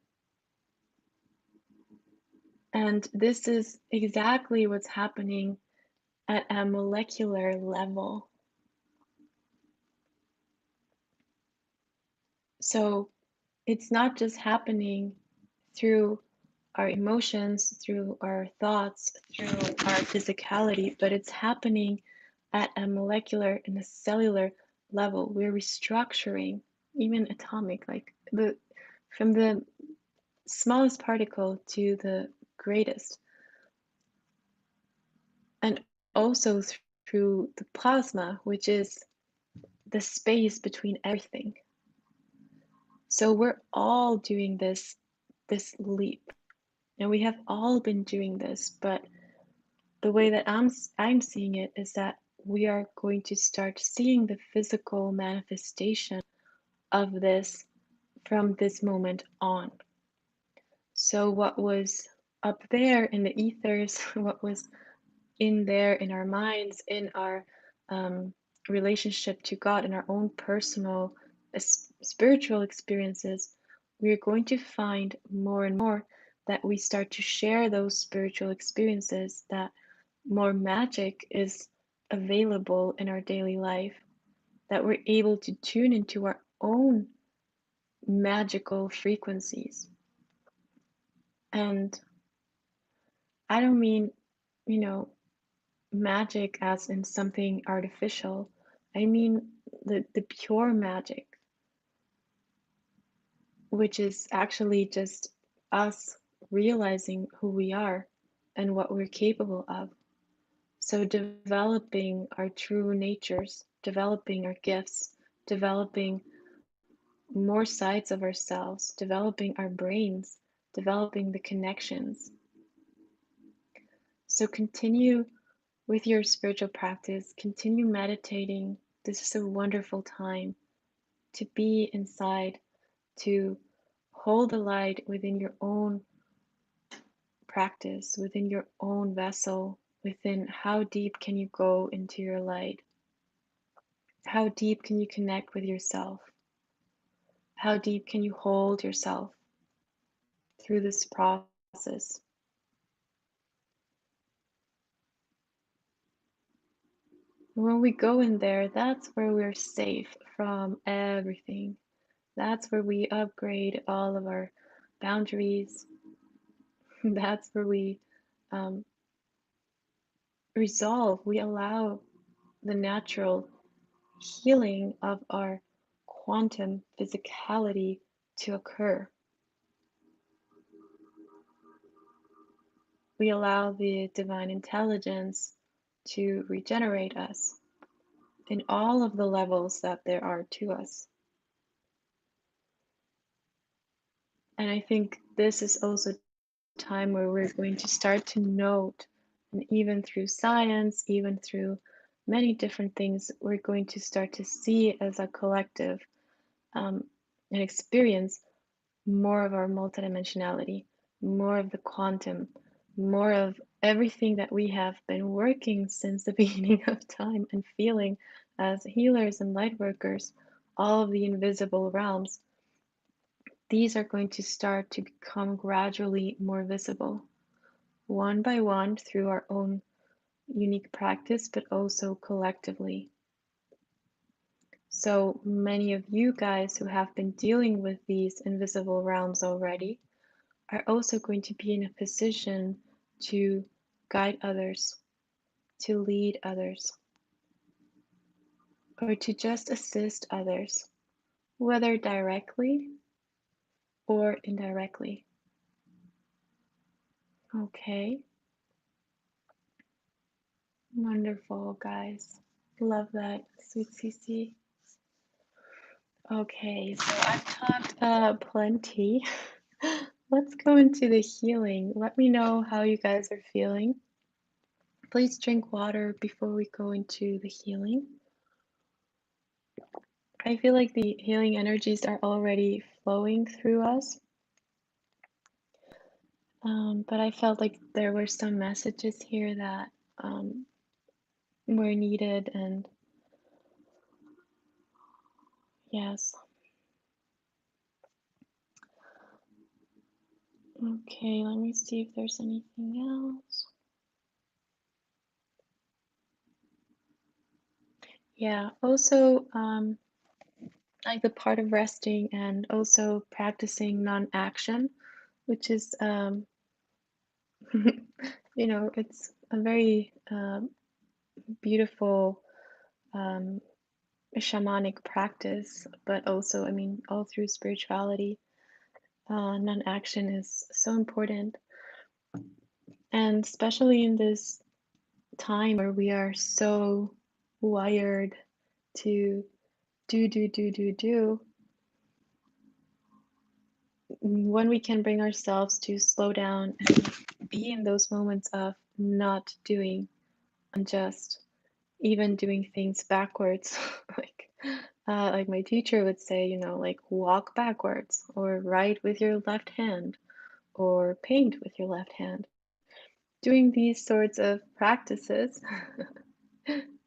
And this is exactly what's happening at a molecular level. So it's not just happening through our emotions, through our thoughts, through our physicality, but it's happening at a molecular and a cellular level. We're restructuring, even atomic, like from the smallest particle to the greatest, and also through the plasma, which is the space between everything. So we're all doing this leap, and we have all been doing this, but the way that I'm seeing it is that we are going to start seeing the physical manifestation of this from this moment on. So what was up there in the ethers, what was in there in our minds, in our um, relationship to God, in our own personal spiritual experiences, we're going to find more and more that we start to share those spiritual experiences, that more magic is available in our daily life, that we're able to tune into our own magical frequencies. And I don't mean, you know, magic as in something artificial. I mean the pure magic, which is actually just us realizing who we are and what we're capable of. So developing our true natures, developing our gifts, developing more sides of ourselves, developing our brains, developing the connections. So continue with your spiritual practice, continue meditating. This is a wonderful time to be inside, to hold the light within your own practice, within your own vessel, within how deep can you go into your light? How deep can you connect with yourself? How deep can you hold yourself through this process? When we go in there, that's where we're safe from everything. That's where we upgrade all of our boundaries. That's where we um, resolve, we allow the natural healing of our quantum physicality to occur. We allow the divine intelligence to regenerate us in all of the levels that there are to us. And I think this is also a time where we're going to start to note, and even through science, even through many different things, we're going to start to see as a collective um, and experience more of our multidimensionality, more of the quantum, more of everything that we have been working since the beginning of time and feeling as healers and light workers, all of the invisible realms, these are going to start to become gradually more visible, one by one through our own unique practice, but also collectively. So many of you guys who have been dealing with these invisible realms already are also going to be in a position to guide others, to lead others, or to just assist others, whether directly or indirectly. Okay, wonderful, guys. Love that, sweet Cece. Okay, so I've talked plenty. Let's go into the healing. Let me know how you guys are feeling. Please drink water before we go into the healing. I feel like the healing energies are already flowing through us, but I felt like there were some messages here that were needed, and yes. Okay, let me see if there's anything else. Yeah, also, like the part of resting and also practicing non-action, which is, it's a very beautiful shamanic practice, but also, I mean, all through spirituality, non-action is so important. And especially in this time where we are so wired to do, when we can bring ourselves to slow down and be in those moments of not doing and just even doing things backwards, like my teacher would say, like walk backwards or write with your left hand or paint with your left hand. Doing these sorts of practices,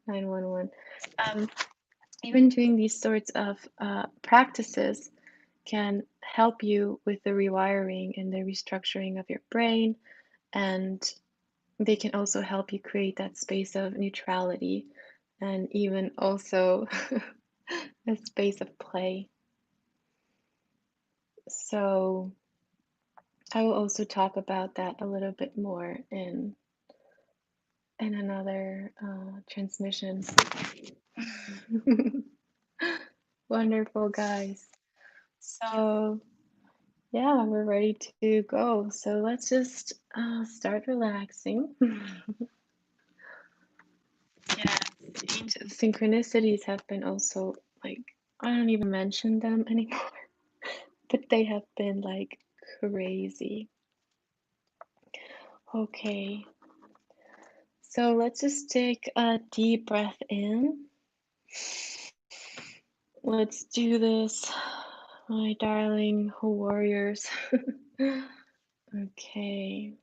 911, even doing these sorts of practices can help you with the rewiring and the restructuring of your brain, and they can also help you create that space of neutrality and even also a space of play. So I will also talk about that a little bit more in another transmission. Wonderful, guys. So yeah, we're ready to go. So let's just start relaxing. Yes, synchronicities have been also like, I don't even mention them anymore, but they have been like crazy. Okay, so let's just take a deep breath in. Let's do this, my darling warriors. Okay,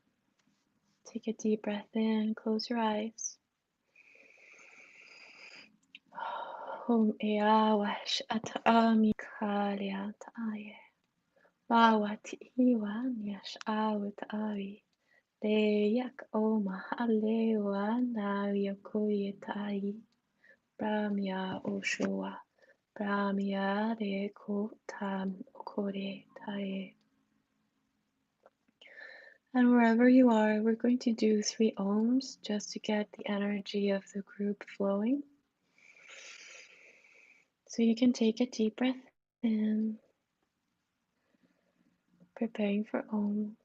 take a deep breath in, close your eyes. Hum eawash atami kalia taye. Bawat iwan yash awit awi. Leyak oma alewa na yakoyetai. Bramya oshua. Bramya reko tam okore taye. And wherever you are, we're going to do 3 ohms just to get the energy of the group flowing. So you can take a deep breath in, preparing for Om.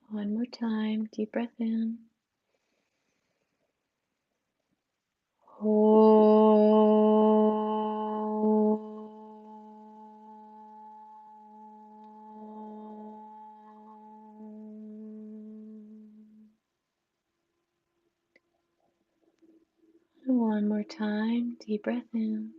One more time, deep breath in. time, deep breath in.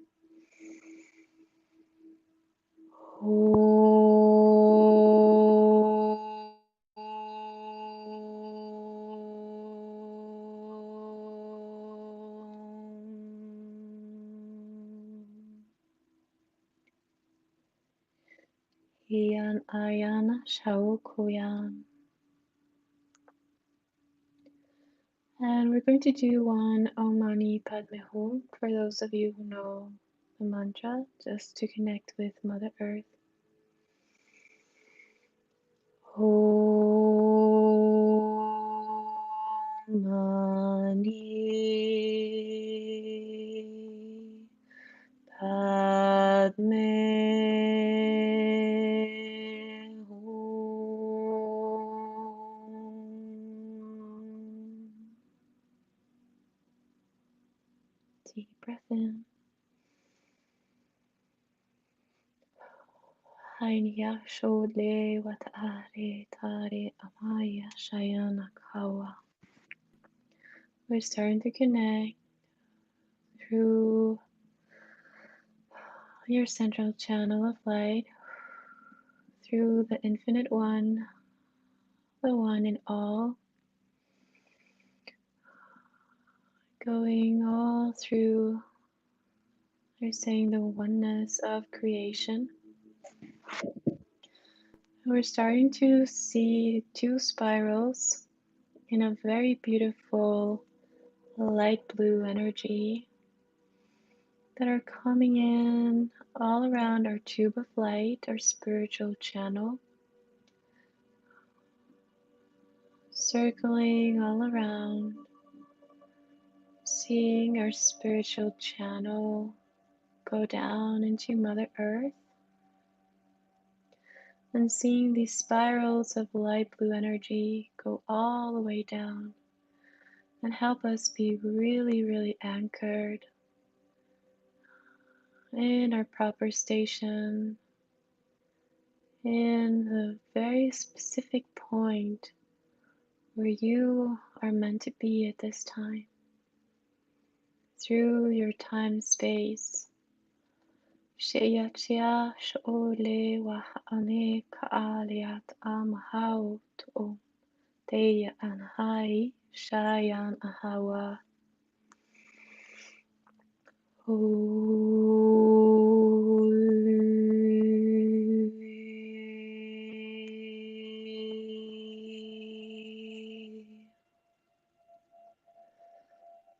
Iyan ayana shaukoyan. And we're going to do one Om Mani Padme Hum for those of you who know the mantra, just to connect with Mother Earth. Om Mani Padme Hum. Deep breath in. Hainya Shodle Watare Tare Amaya Shayana Kawa. We're starting to connect through your central channel of light, through the infinite one, the one in all, going all through. You're saying the oneness of creation. We're starting to see two spirals in a very beautiful light blue energy that are coming in all around our tube of light, our spiritual channel, circling all around, seeing our spiritual channel go down into Mother Earth, and seeing these spirals of light blue energy go all the way down and help us be really, really anchored in our proper station, in the very specific point where you are meant to be at this time, through your time space. Sheyachia shole wahane kaaliat amahau to teya anhai shayan ahawa.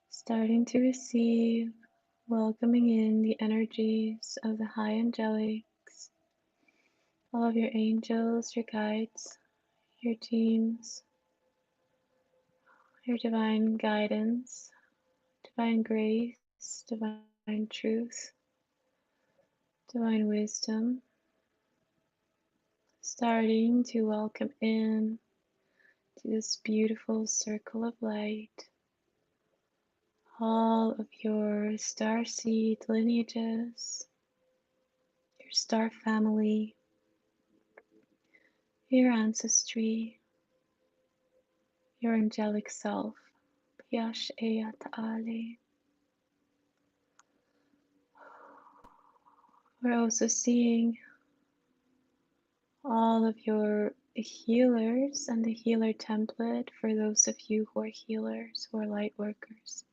Starting to receive, welcoming in the energies of the high angelics, all of your angels, your guides, your teams, your divine guidance, divine grace, divine truth, divine wisdom. Starting to welcome in to this beautiful circle of light all of your starseed lineages, your star family, your ancestry, your angelic self. Yash Eya Ta'ale. We're also seeing all of your healers and the healer template for those of you who are healers, who are light workers.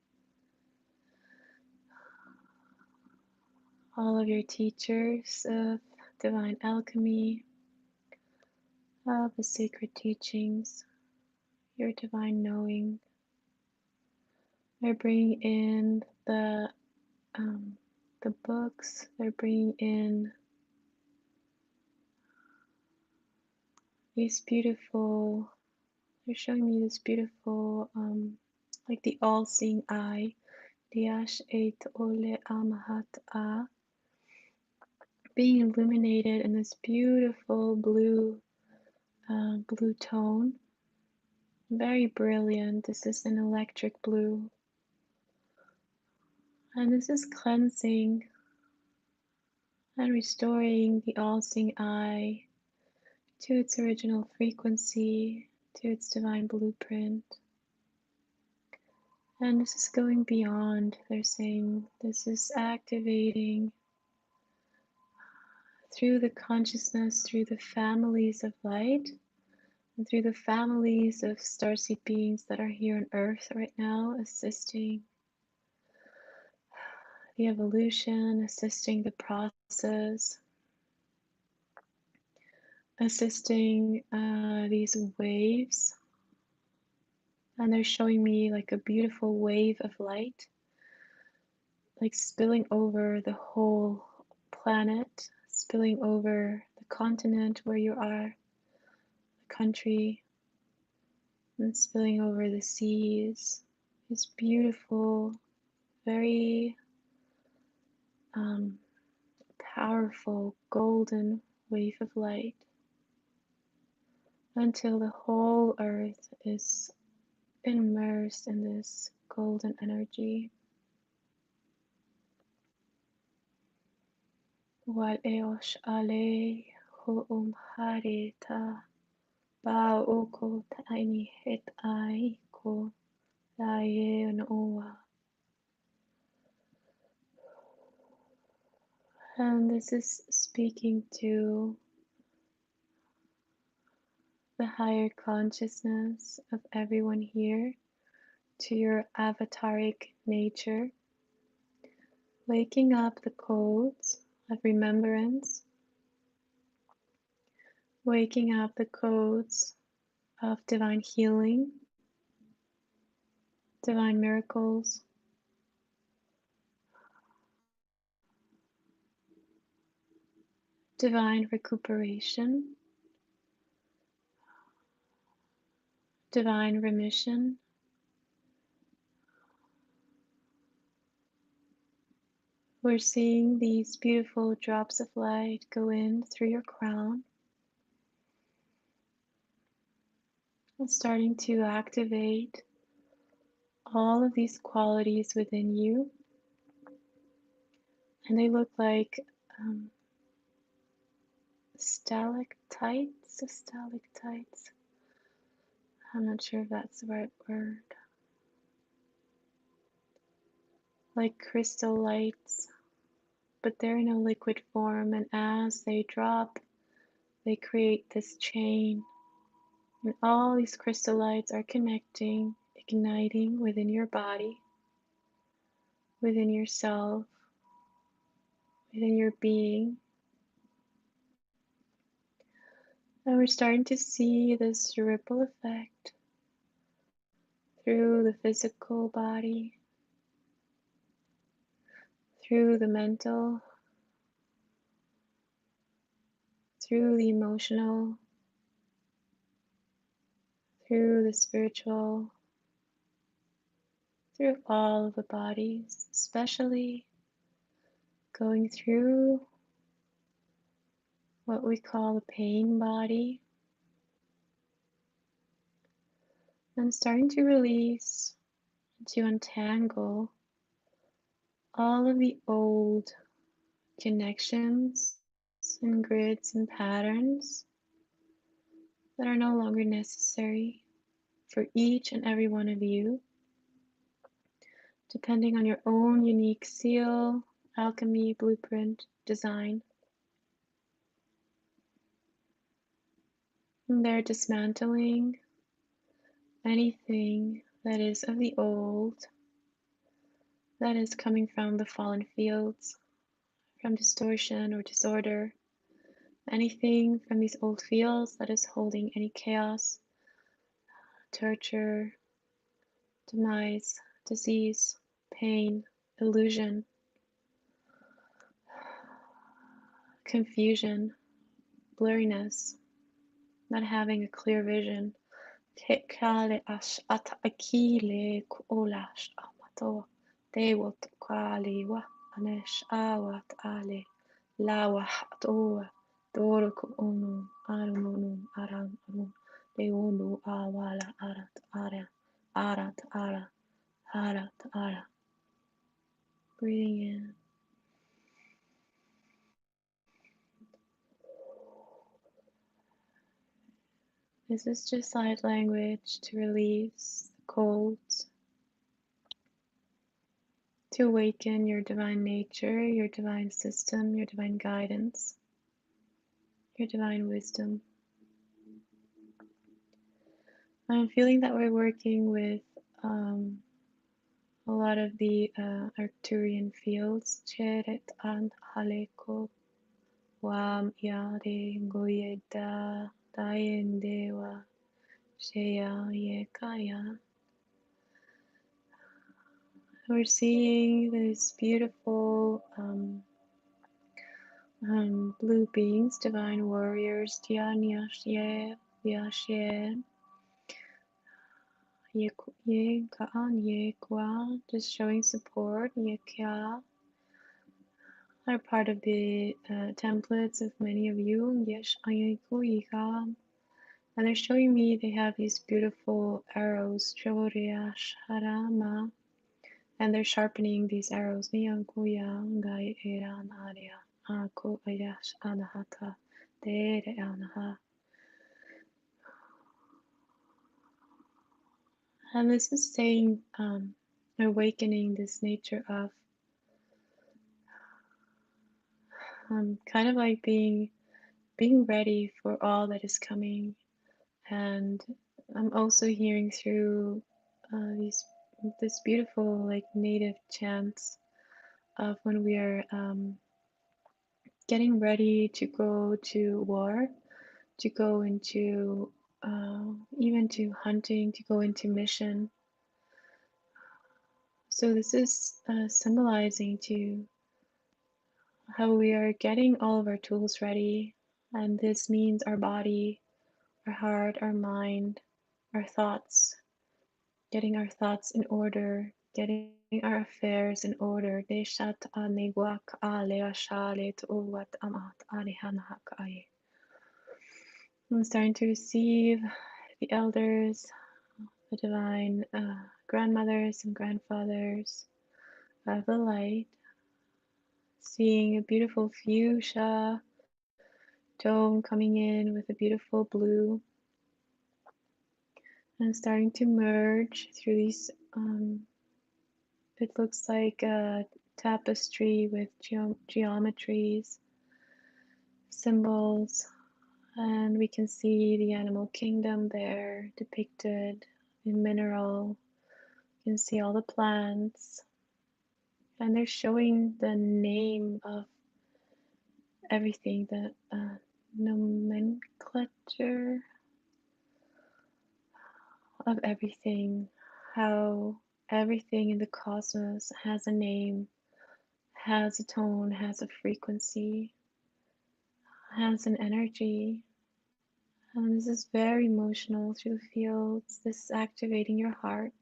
All of your teachers of divine alchemy, of the sacred teachings, your divine knowing. They're bringing in the books. They're bringing in these beautiful. They're showing me this beautiful, like the all-seeing eye. Diash eit ole amahat a, being illuminated in this beautiful blue, blue tone. Very brilliant. This is an electric blue. And this is cleansing and restoring the all-seeing eye to its original frequency, to its divine blueprint. And this is going beyond. They're saying this is activating through the consciousness, through the families of light, and through the families of starseed beings that are here on Earth right now, assisting the evolution, assisting the process, assisting these waves. And they're showing me like a beautiful wave of light, like spilling over the whole planet, spilling over the continent where you are, the country, and spilling over the seas. This beautiful, very um, powerful golden wave of light until the whole earth is immersed in this golden energy. Wal eosh ale ho hareta ba oko taini het ai ko laie noa. And this is speaking to the higher consciousness of everyone here, to your avataric nature, waking up the codes of remembrance, waking up the codes of divine healing, divine miracles, divine recuperation, divine remission. We're seeing these beautiful drops of light go in through your crown, and starting to activate all of these qualities within you. And they look like um, stalactites. I'm not sure if that's the right word. Like crystal lights, but they're in a liquid form, and as they drop, they create this chain. And all these crystal lights are connecting, igniting within your body, within yourself, within your being. And we're starting to see this ripple effect through the physical body, through the mental, through the emotional, through the spiritual, through all of the bodies, especially going through what we call the pain body, and starting to release, to untangle all of the old connections and grids and patterns that are no longer necessary for each and every one of you, depending on your own unique seal, alchemy, blueprint, design. And they're dismantling anything that is of the old, that is coming from the fallen fields, from distortion or disorder, anything from these old fields that is holding any chaos, torture, demise, disease, pain, illusion, confusion, blurriness, not having a clear vision. Te kale ash ata akile olash amato dewot kali wa anesh awat ale lawa toa doroko onu arunun aran arun deonu awala arat ara. Breathing in. This is just light language to release the colds, to awaken your divine nature, your divine system, your divine guidance, your divine wisdom. I'm feeling that we're working with a lot of the Arcturian fields. Cheret and haleko wam yare goyeda dayendewa sheya yekaya. We're seeing these beautiful blue beings, divine warriors, Tianyashye, Yashye, Ye Kaan, Ye Kwa, just showing support, Ye Kya, are part of the templates of many of you, Yesh Ayeku Yiga, and they're showing me they have these beautiful arrows, Choriash Harama, and they're sharpening these arrows, Niyankuya, Gai Eran Arya. Ako ayash anahata dere anaha. And this is saying awakening this nature of kind of like being ready for all that is coming. And I'm also hearing through these this beautiful like native chants of when we are getting ready to go to war, to go into even to hunting, to go into mission. So this is symbolizing to how we are getting all of our tools ready, and this means our body, our heart, our mind, our thoughts, getting our thoughts in order, getting our affairs in order. I'm starting to receive the elders, the divine grandmothers and grandfathers of the light, seeing a beautiful fuchsia dome coming in with a beautiful blue and starting to merge through these. It looks like a tapestry with geometries, symbols, and we can see the animal kingdom there depicted in mineral. You can see all the plants, and they're showing the name of everything, the nomenclature of everything, how everything in the cosmos has a name, has a tone, has a frequency, has an energy. And this is very emotional through the fields. This is activating your heart.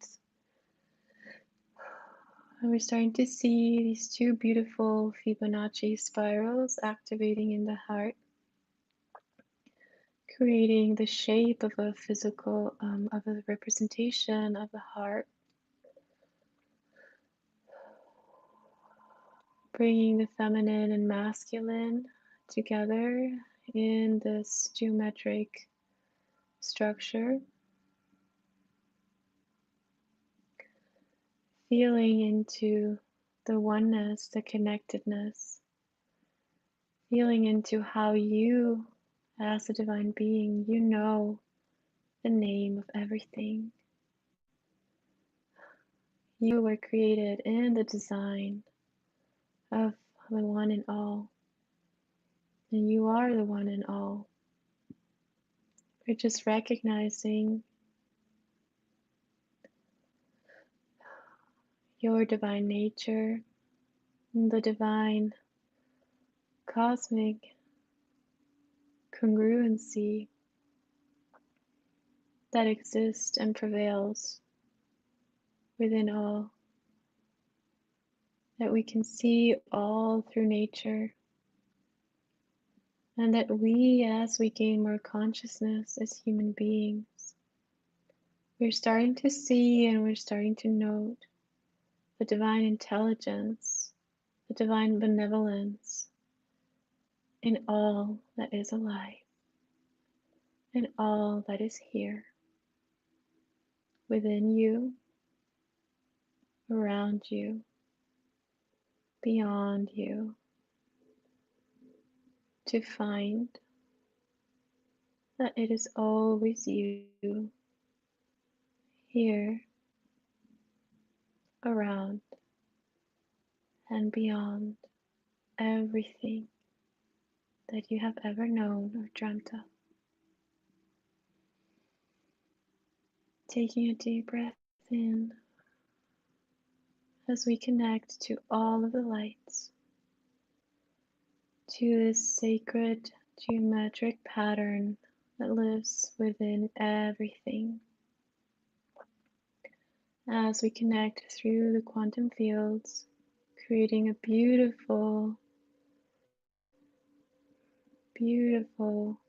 And we're starting to see these two beautiful Fibonacci spirals activating in the heart, creating the shape of a physical, of a representation of the heart, bringing the feminine and masculine together in this geometric structure, feeling into the oneness, the connectedness, feeling into how you, as a divine being, you know the name of everything. You were created in the design of the one and all, and you are the one and all. We're just recognizing your divine nature, the divine cosmic congruency that exists and prevails within all, that we can see all through nature, and that we, as we gain more consciousness as human beings, we're starting to see and we're starting to note the divine intelligence, the divine benevolence in all that is alive, in all that is here, within you, around you, beyond you to find that it is always you here, around, and beyond everything that you have ever known or dreamt of. Taking a deep breath in as we connect to all of the lights, to this sacred geometric pattern that lives within everything. As we connect through the quantum fields, creating a beautiful, beautiful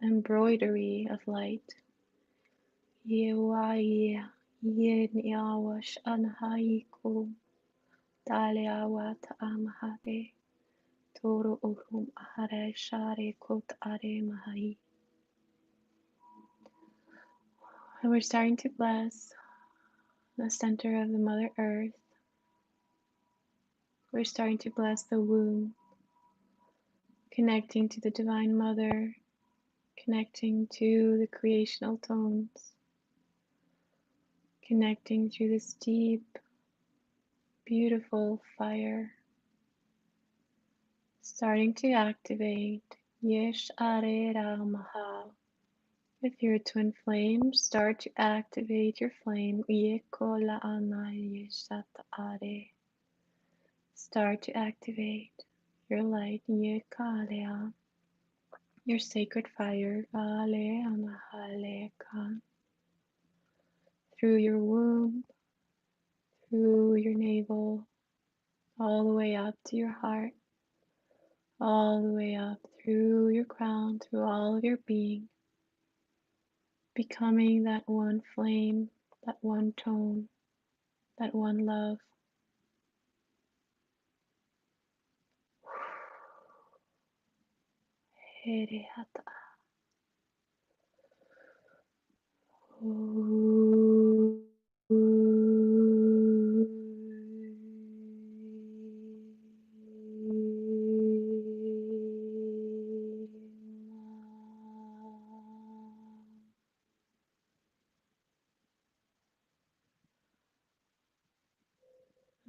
embroidery of light. Yewaya Yeniawash Anhaiku Daliawa Taamahare Toro Urum Ahare Share Kot Are Mahai. And we're starting to bless the center of the Mother Earth. We're starting to bless the womb, connecting to the Divine Mother, connecting to the creational tones, connecting through this deep, beautiful fire, starting to activate Yesh Are Maha. If you're a twin flame, start to activate your flame. Ye Kola Ana Yeshat Are. Start to activate your light. Ye Kalea. Your sacred fire. Ale Anahale Kan. Through your womb, through your navel, all the way up to your heart, all the way up through your crown, through all of your being, becoming that one flame, that one tone, that one love.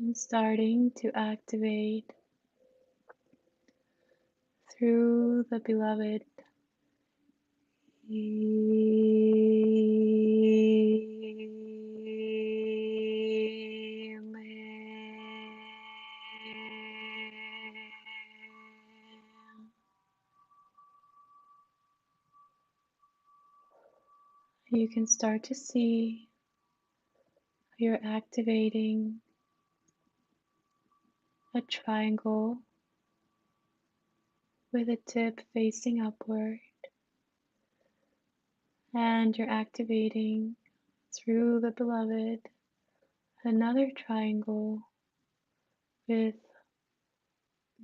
And starting to activate through the beloved. You can start to see you're activating a triangle with a tip facing upward, and you're activating through the beloved another triangle with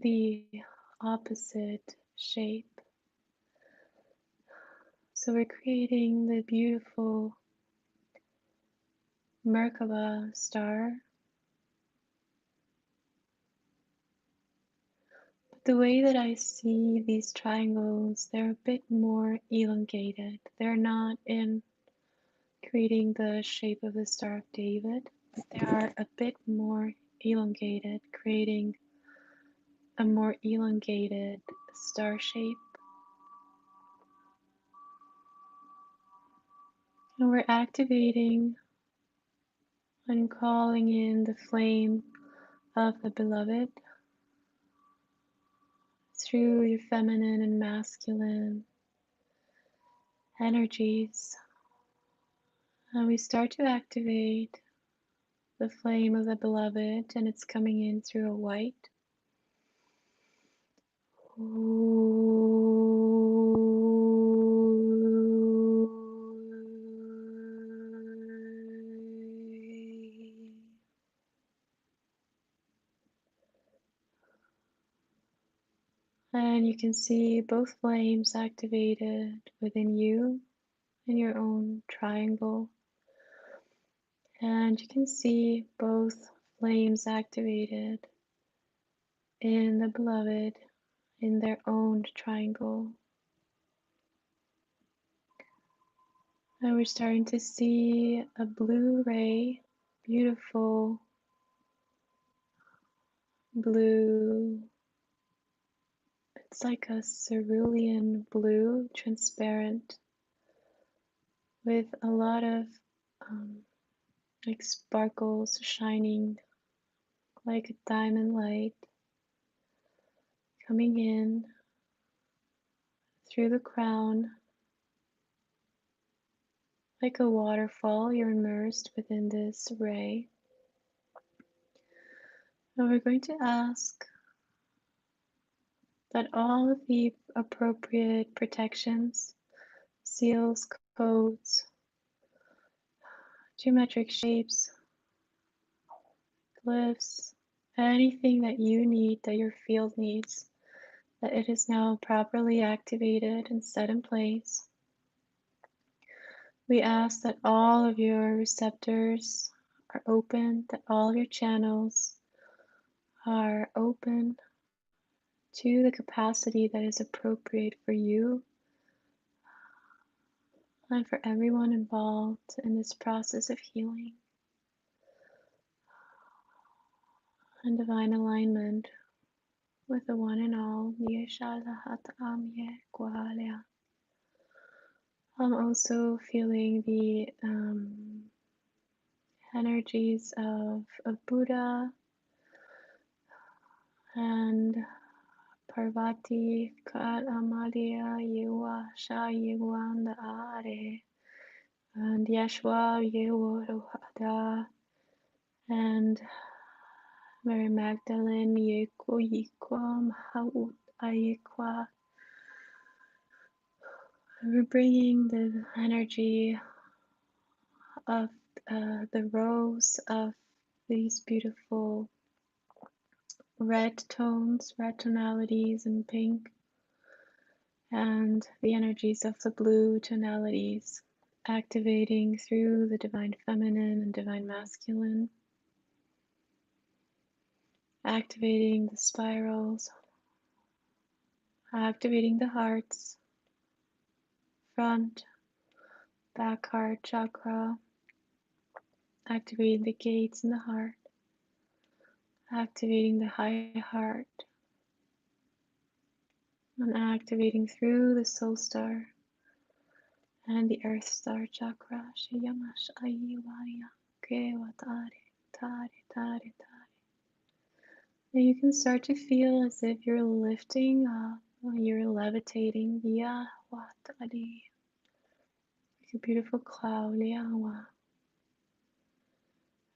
the opposite shape. So we're creating the beautiful Merkabah star. But the way that I see these triangles, they're a bit more elongated. They're not in creating the shape of the Star of David, but they are a bit more elongated, creating a more elongated star shape. And we're activating and calling in the flame of the beloved through your feminine and masculine energies. And we start to activate the flame of the beloved, and it's coming in through a white. And you can see both flames activated within you in your own triangle. And you can see both flames activated in the beloved, in their own triangle. And we're starting to see a blue ray, beautiful blue. It's like a cerulean blue, transparent, with a lot of like sparkles shining like a diamond light coming in through the crown. Like a waterfall, you're immersed within this ray. And we're going to ask that all of the appropriate protections, seals, codes, geometric shapes, glyphs, anything that you need, that your field needs, that it is now properly activated and set in place. We ask that all of your receptors are open, that all of your channels are open to the capacity that is appropriate for you and for everyone involved in this process of healing and divine alignment with the one and all. I'm also feeling the energies of Buddha and Parvati, Kat Amalia, Yewa, Sha Yewanda Are, and Yeshua Yewohada, and Mary Magdalene Yeko Yikwa Mahaut Ayekwa. We're bringing the energy of the rose of these beautiful red tones, red tonalities, and pink, and the energies of the blue tonalities, activating through the divine feminine and divine masculine, activating the spirals, activating the hearts, front, back heart chakra, activating the gates in the heart, activating the high heart, and activating through the soul star and the earth star chakra. Shiyamash ayiwaya kewatare tare tare tare. And you can start to feel as if you're lifting up, or you're levitating. Ya watari. Like a beautiful cloud. Liawa.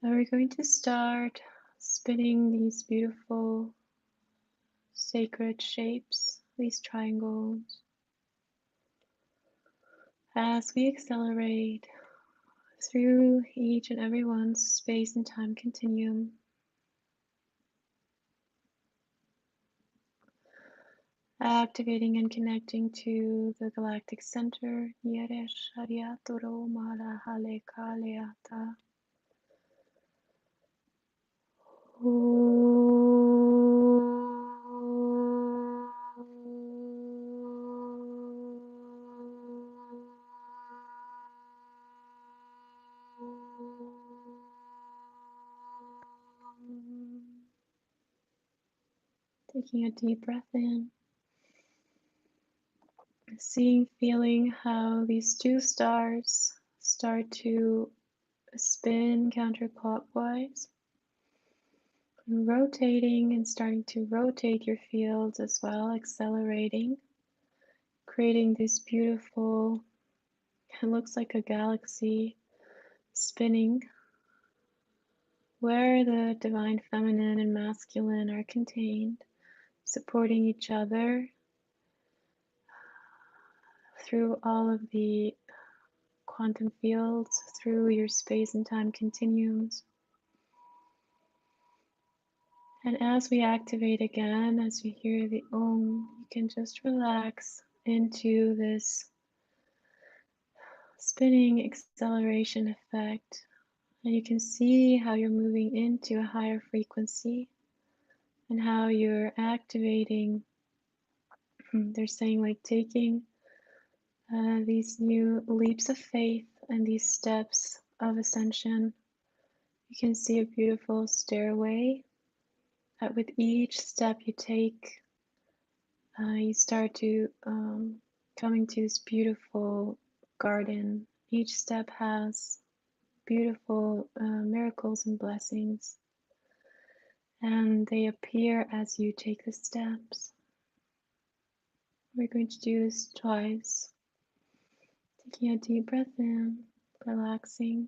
And we're going to start spinning these beautiful sacred shapes, these triangles, as we accelerate through each and every one's space and time continuum, activating and connecting to the galactic center. Taking a deep breath in, seeing, feeling how these two stars start to spin counterclockwise, and rotating and starting to rotate your fields as well, accelerating, creating this beautiful, it looks like a galaxy spinning, where the divine feminine and masculine are contained, supporting each other through all of the quantum fields, through your space and time continuums. And as we activate again, as we hear the Om, you can just relax into this spinning acceleration effect And you can see how you're moving into a higher frequency and how you're activating. They're saying, like, taking these new leaps of faith and these steps of ascension. You can see a beautiful stairway that with each step you take, you start to coming to this beautiful garden. Each step has beautiful miracles and blessings, and they appear as you take the steps. We're going to do this twice. Taking a deep breath in, relaxing.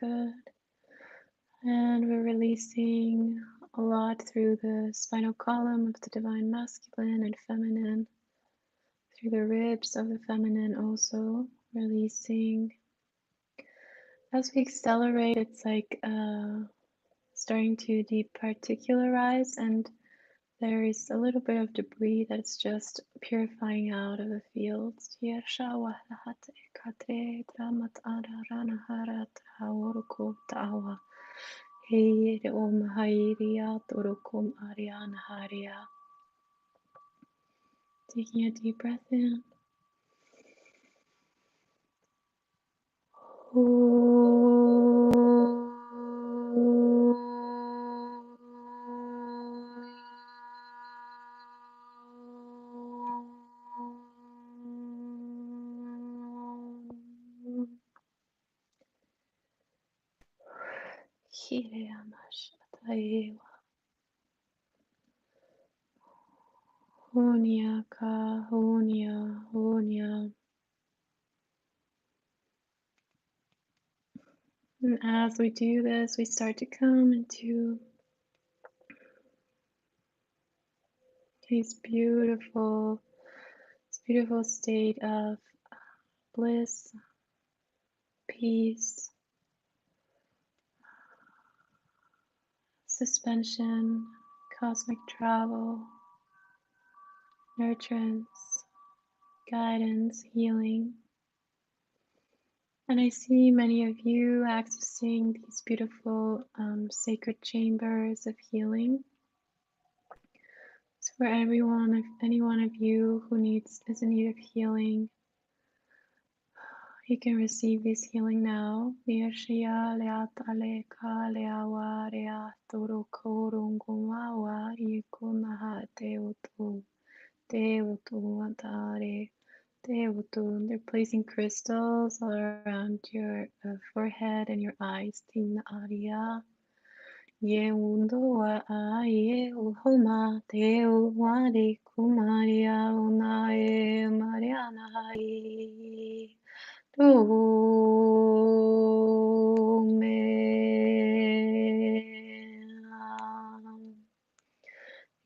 Good. And we're releasing a lot through the spinal column of the divine masculine and feminine, through the ribs of the feminine also, releasing. As we accelerate, it's like starting to departicularize, and there is a little bit of debris that's just purifying out of the fields. Taking a deep breath in. Hunya ka hunya hunya. And as we do this, we start to come into this beautiful state of bliss, peace, suspension, cosmic travel, nurturance, guidance, healing. And I see many of you accessing these beautiful sacred chambers of healing. So for any one of you who is in need of healing, you can receive this healing now. They're placing crystals all around your forehead and your eyes. Ye undo wa a ye uhoma teo wari kumaria una e mariana hai do me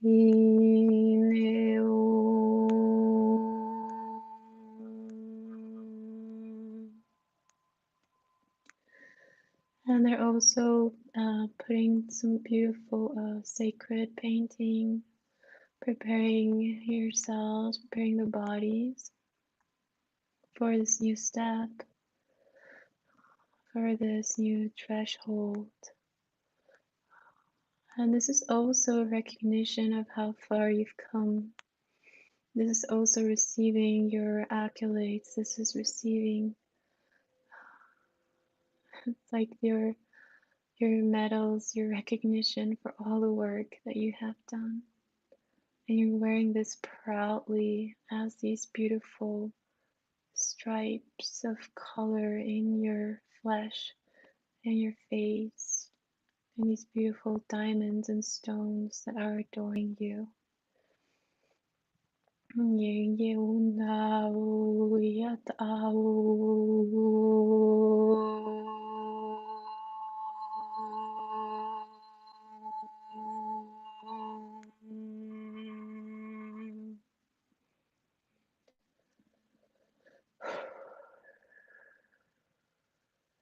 ineo. And they're also putting some beautiful sacred painting, preparing yourselves, preparing the bodies for this new step, for this new threshold. And this is also a recognition of how far you've come. This is also receiving your accolades. This is receiving, it's like your medals, your recognition for all the work that you have done. And you're wearing this proudly as these beautiful stripes of color in your flesh and your face, and these beautiful diamonds and stones that are adorning you.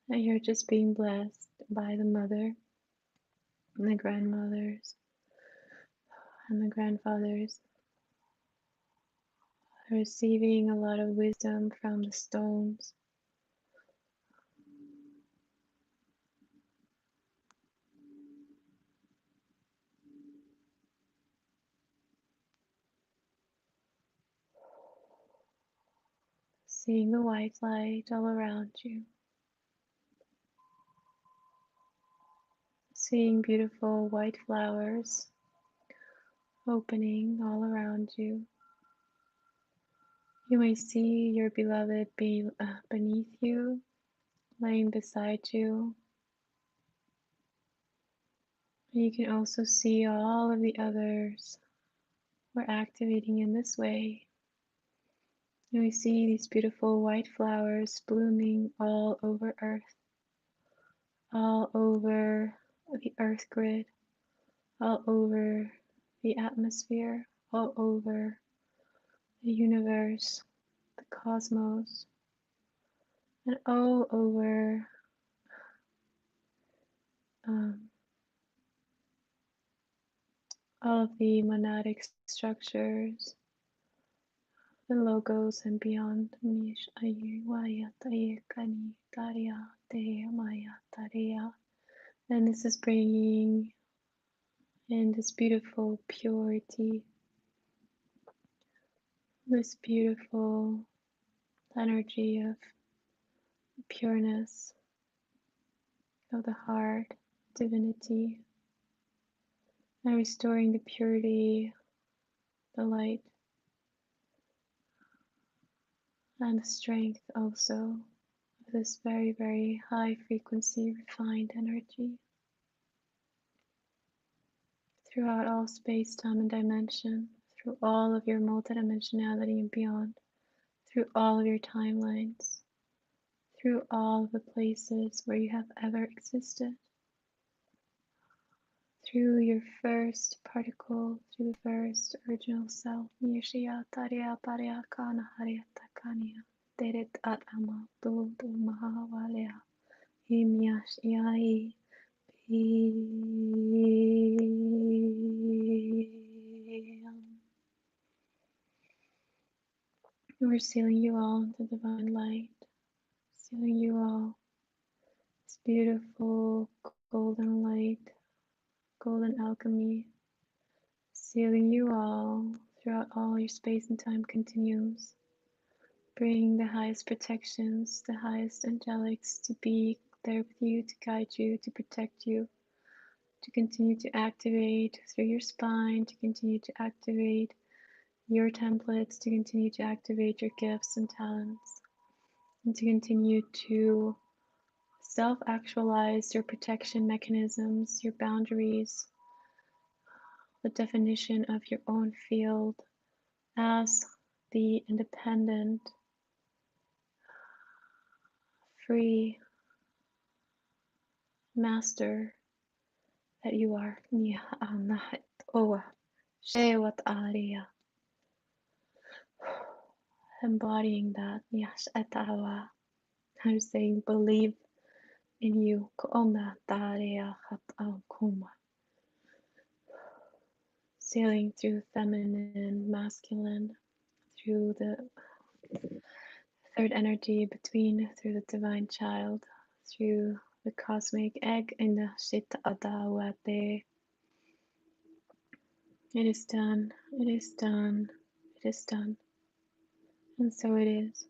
And you're just being blessed by the mother and the grandmothers and the grandfathers, receiving a lot of wisdom from the stones, seeing the white light all around you, seeing beautiful white flowers opening all around you. You may see your beloved beneath you, laying beside you. You can also see all of the others we're activating in this way. And we see these beautiful white flowers blooming all over Earth, all over the Earth grid, all over the atmosphere, all over the universe, the cosmos, and all over um, all of the monadic structures, the logos, and beyond. Mish aye waya taye kani taria te maya taria. And this is bringing in this beautiful purity, this beautiful energy of pureness of the heart, divinity, and restoring the purity, the light, and the strength also of this very, very high frequency, refined energy throughout all space, time, and dimension, through all of your multidimensionality and beyond, through all of your timelines, through all of the places where you have ever existed, through your first particle, through the first original self. Nishya Tarya Parya Kana Haryata Kanya Deret Atama Dudu Mahavalya Himyash Yai. We're sealing you all into divine light, sealing you all this beautiful golden light, golden alchemy, sealing you all throughout all your space and time continuums, bringing the highest protections, the highest angelics to be there with you, to guide you, to protect you, to continue to activate through your spine, to continue to activate your templates, to continue to activate your gifts and talents, and to continue to self actualize your protection mechanisms, your boundaries, the definition of your own field as the independent, free master that you are. Embodying that. Yes, etawa. I'm saying believe in you. Sailing through feminine, masculine, through the third energy between, through the divine child, through the cosmic egg in the Shita Adawate. It is done, it is done, it is done. And so it is.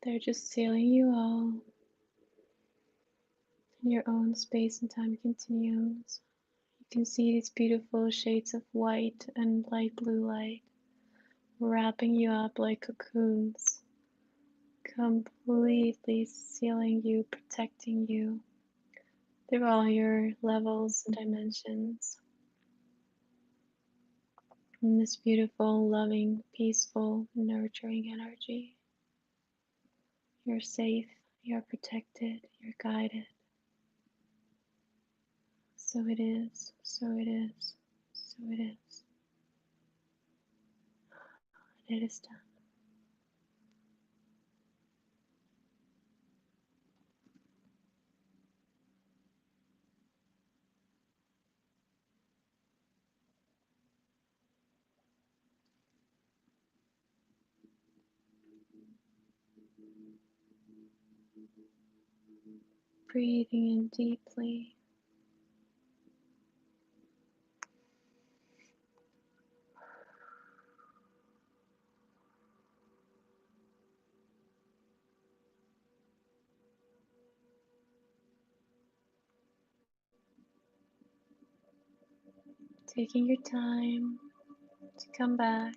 They're just sailing you all in your own space and time continuums. You can see these beautiful shades of white and light blue light wrapping you up like cocoons, completely sealing you, protecting you. through all your levels and dimensions. In this beautiful, loving, peaceful, nurturing energy. You're safe, you're protected, you're guided. So it is, so it is, so it is. And it is done. Breathing in deeply. Taking your time to come back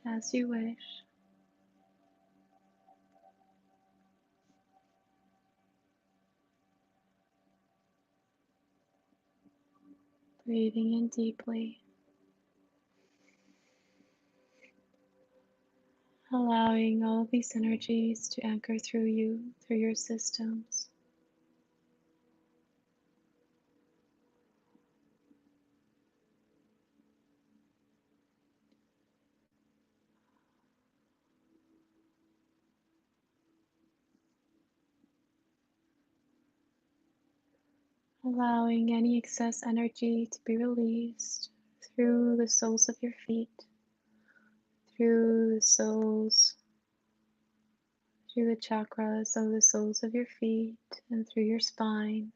as you wish. Breathing in deeply. Allowing all of these energies to anchor through you, through your systems. Allowing any excess energy to be released through the soles of your feet, through the soles, through the chakras of the soles of your feet, and through your spine,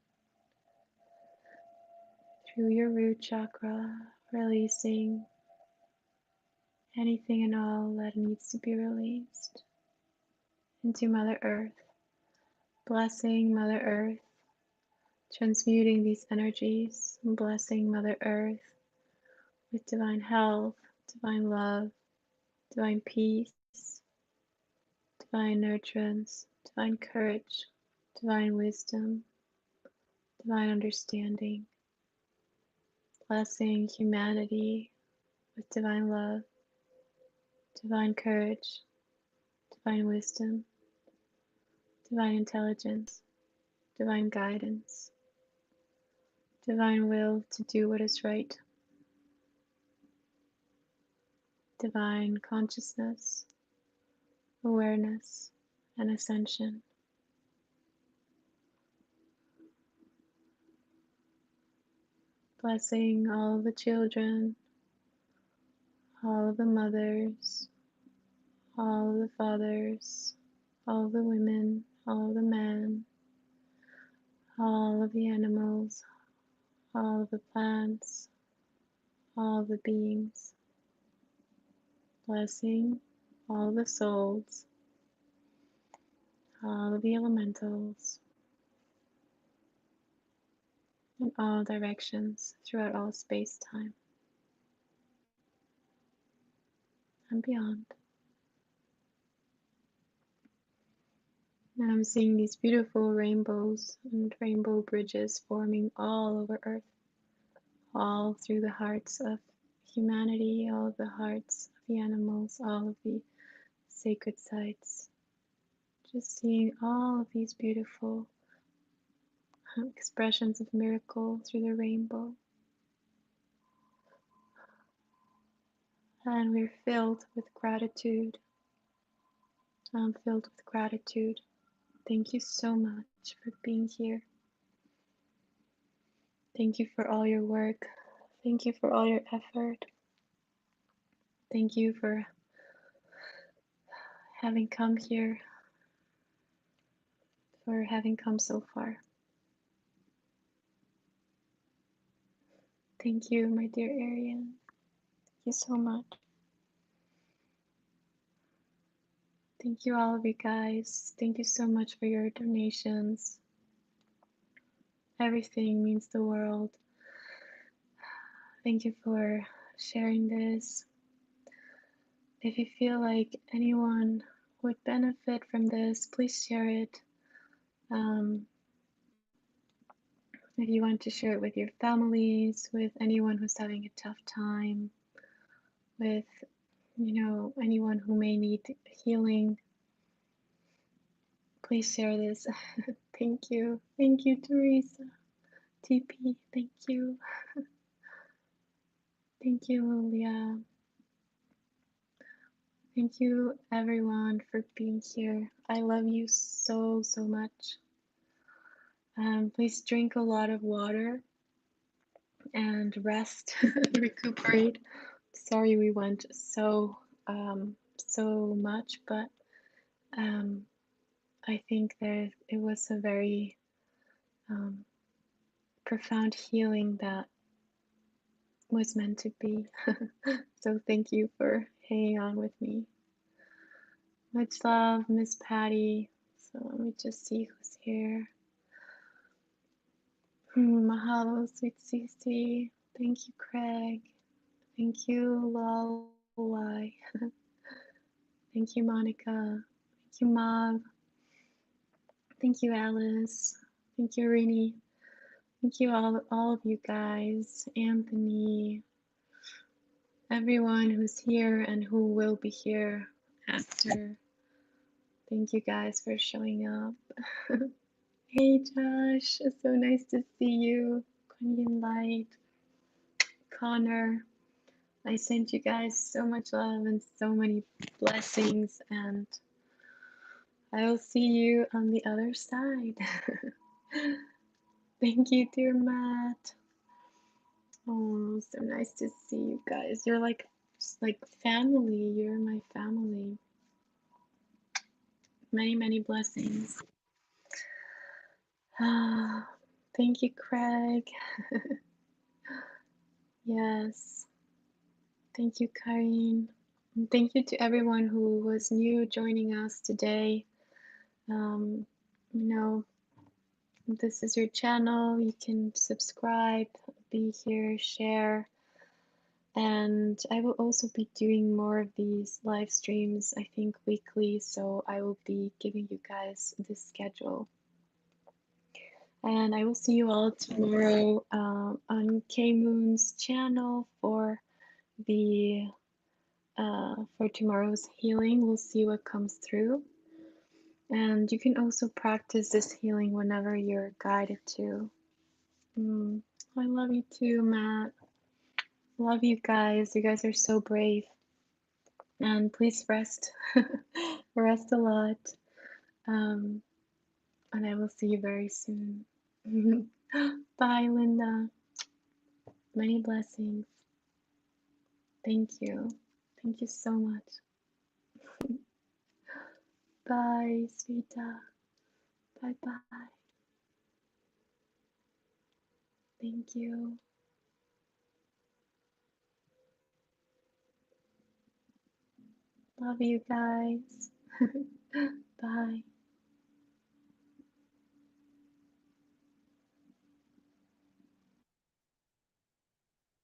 through your root chakra, releasing anything and all that needs to be released into Mother Earth, blessing Mother Earth, transmuting these energies, and blessing Mother Earth with divine health, divine love, divine peace, divine nurturance, divine courage, divine wisdom, divine understanding, blessing humanity with divine love, divine courage, divine wisdom, divine intelligence, divine guidance, divine will to do what is right, divine consciousness, awareness, and ascension. Blessing all of the children, all of the mothers, all of the fathers, all of the women, all of the men, all of the animals, all of the plants, all of the beings. Blessing all of the souls, all of the elementals, in all directions throughout all space-time and beyond. And I'm seeing these beautiful rainbows and rainbow bridges forming all over Earth, all through the hearts of humanity, all of the hearts of the animals, all of the sacred sites. Just seeing all of these beautiful expressions of miracle through the rainbow. And we're filled with gratitude. I'm filled with gratitude. Thank you so much for being here. Thank you for all your work. Thank you for all your effort. Thank you for having come here, for having come so far. Thank you, my dear Arian. Thank you so much. Thank you, all of you guys. Thank you so much for your donations. Everything means the world. Thank you for sharing this. If you feel like anyone would benefit from this, please share it. If you want to share it with your families, with anyone who's having a tough time, with, anyone who may need healing, please share this. Thank you. Thank you, Teresa. TP, thank you. Thank you, Lilia. Thank you, everyone, for being here. I love you so, so much. Please drink a lot of water and rest, recuperate. Sorry we went so much, but um, I think that it was a very um, profound healing that was meant to be. So thank you for hanging on with me. Much love, Miss Patty. So let me just see who's here. Mahalo, sweet Cece. Thank you, Craig. Thank you, Lalai. Thank you, Monica. Thank you, Mav. Thank you, Alice. Thank you, Rini. Thank you, all of you guys. Anthony, everyone who's here and who will be here after. Thank you guys for showing up. Hey, Josh. It's so nice to see you. Quinian Light, Connor. I sent you guys so much love and so many blessings, and I will see you on the other side. Thank you, dear Matt. Oh, so nice to see you guys. You're like family. You're my family. Many, many blessings. Ah, thank you, Craig. Yes. Thank you, Karine. And thank you to everyone who was new joining us today. Um, you know, this is your channel. You can subscribe, be here, share. And I will also be doing more of these live streams, I think weekly. So I will be giving you guys this schedule. And I will see you all tomorrow on K Moon's channel the for tomorrow's healing. We'll see what comes through. And you can also practice this healing whenever you're guided to. I love you too, Matt. Love you guys. You guys are so brave. And please rest. Rest a lot. And I will see you very soon. Bye, Linda. Many blessings. Thank you. Thank you so much. Bye, Svita. Bye bye. Thank you. Love you guys. Bye.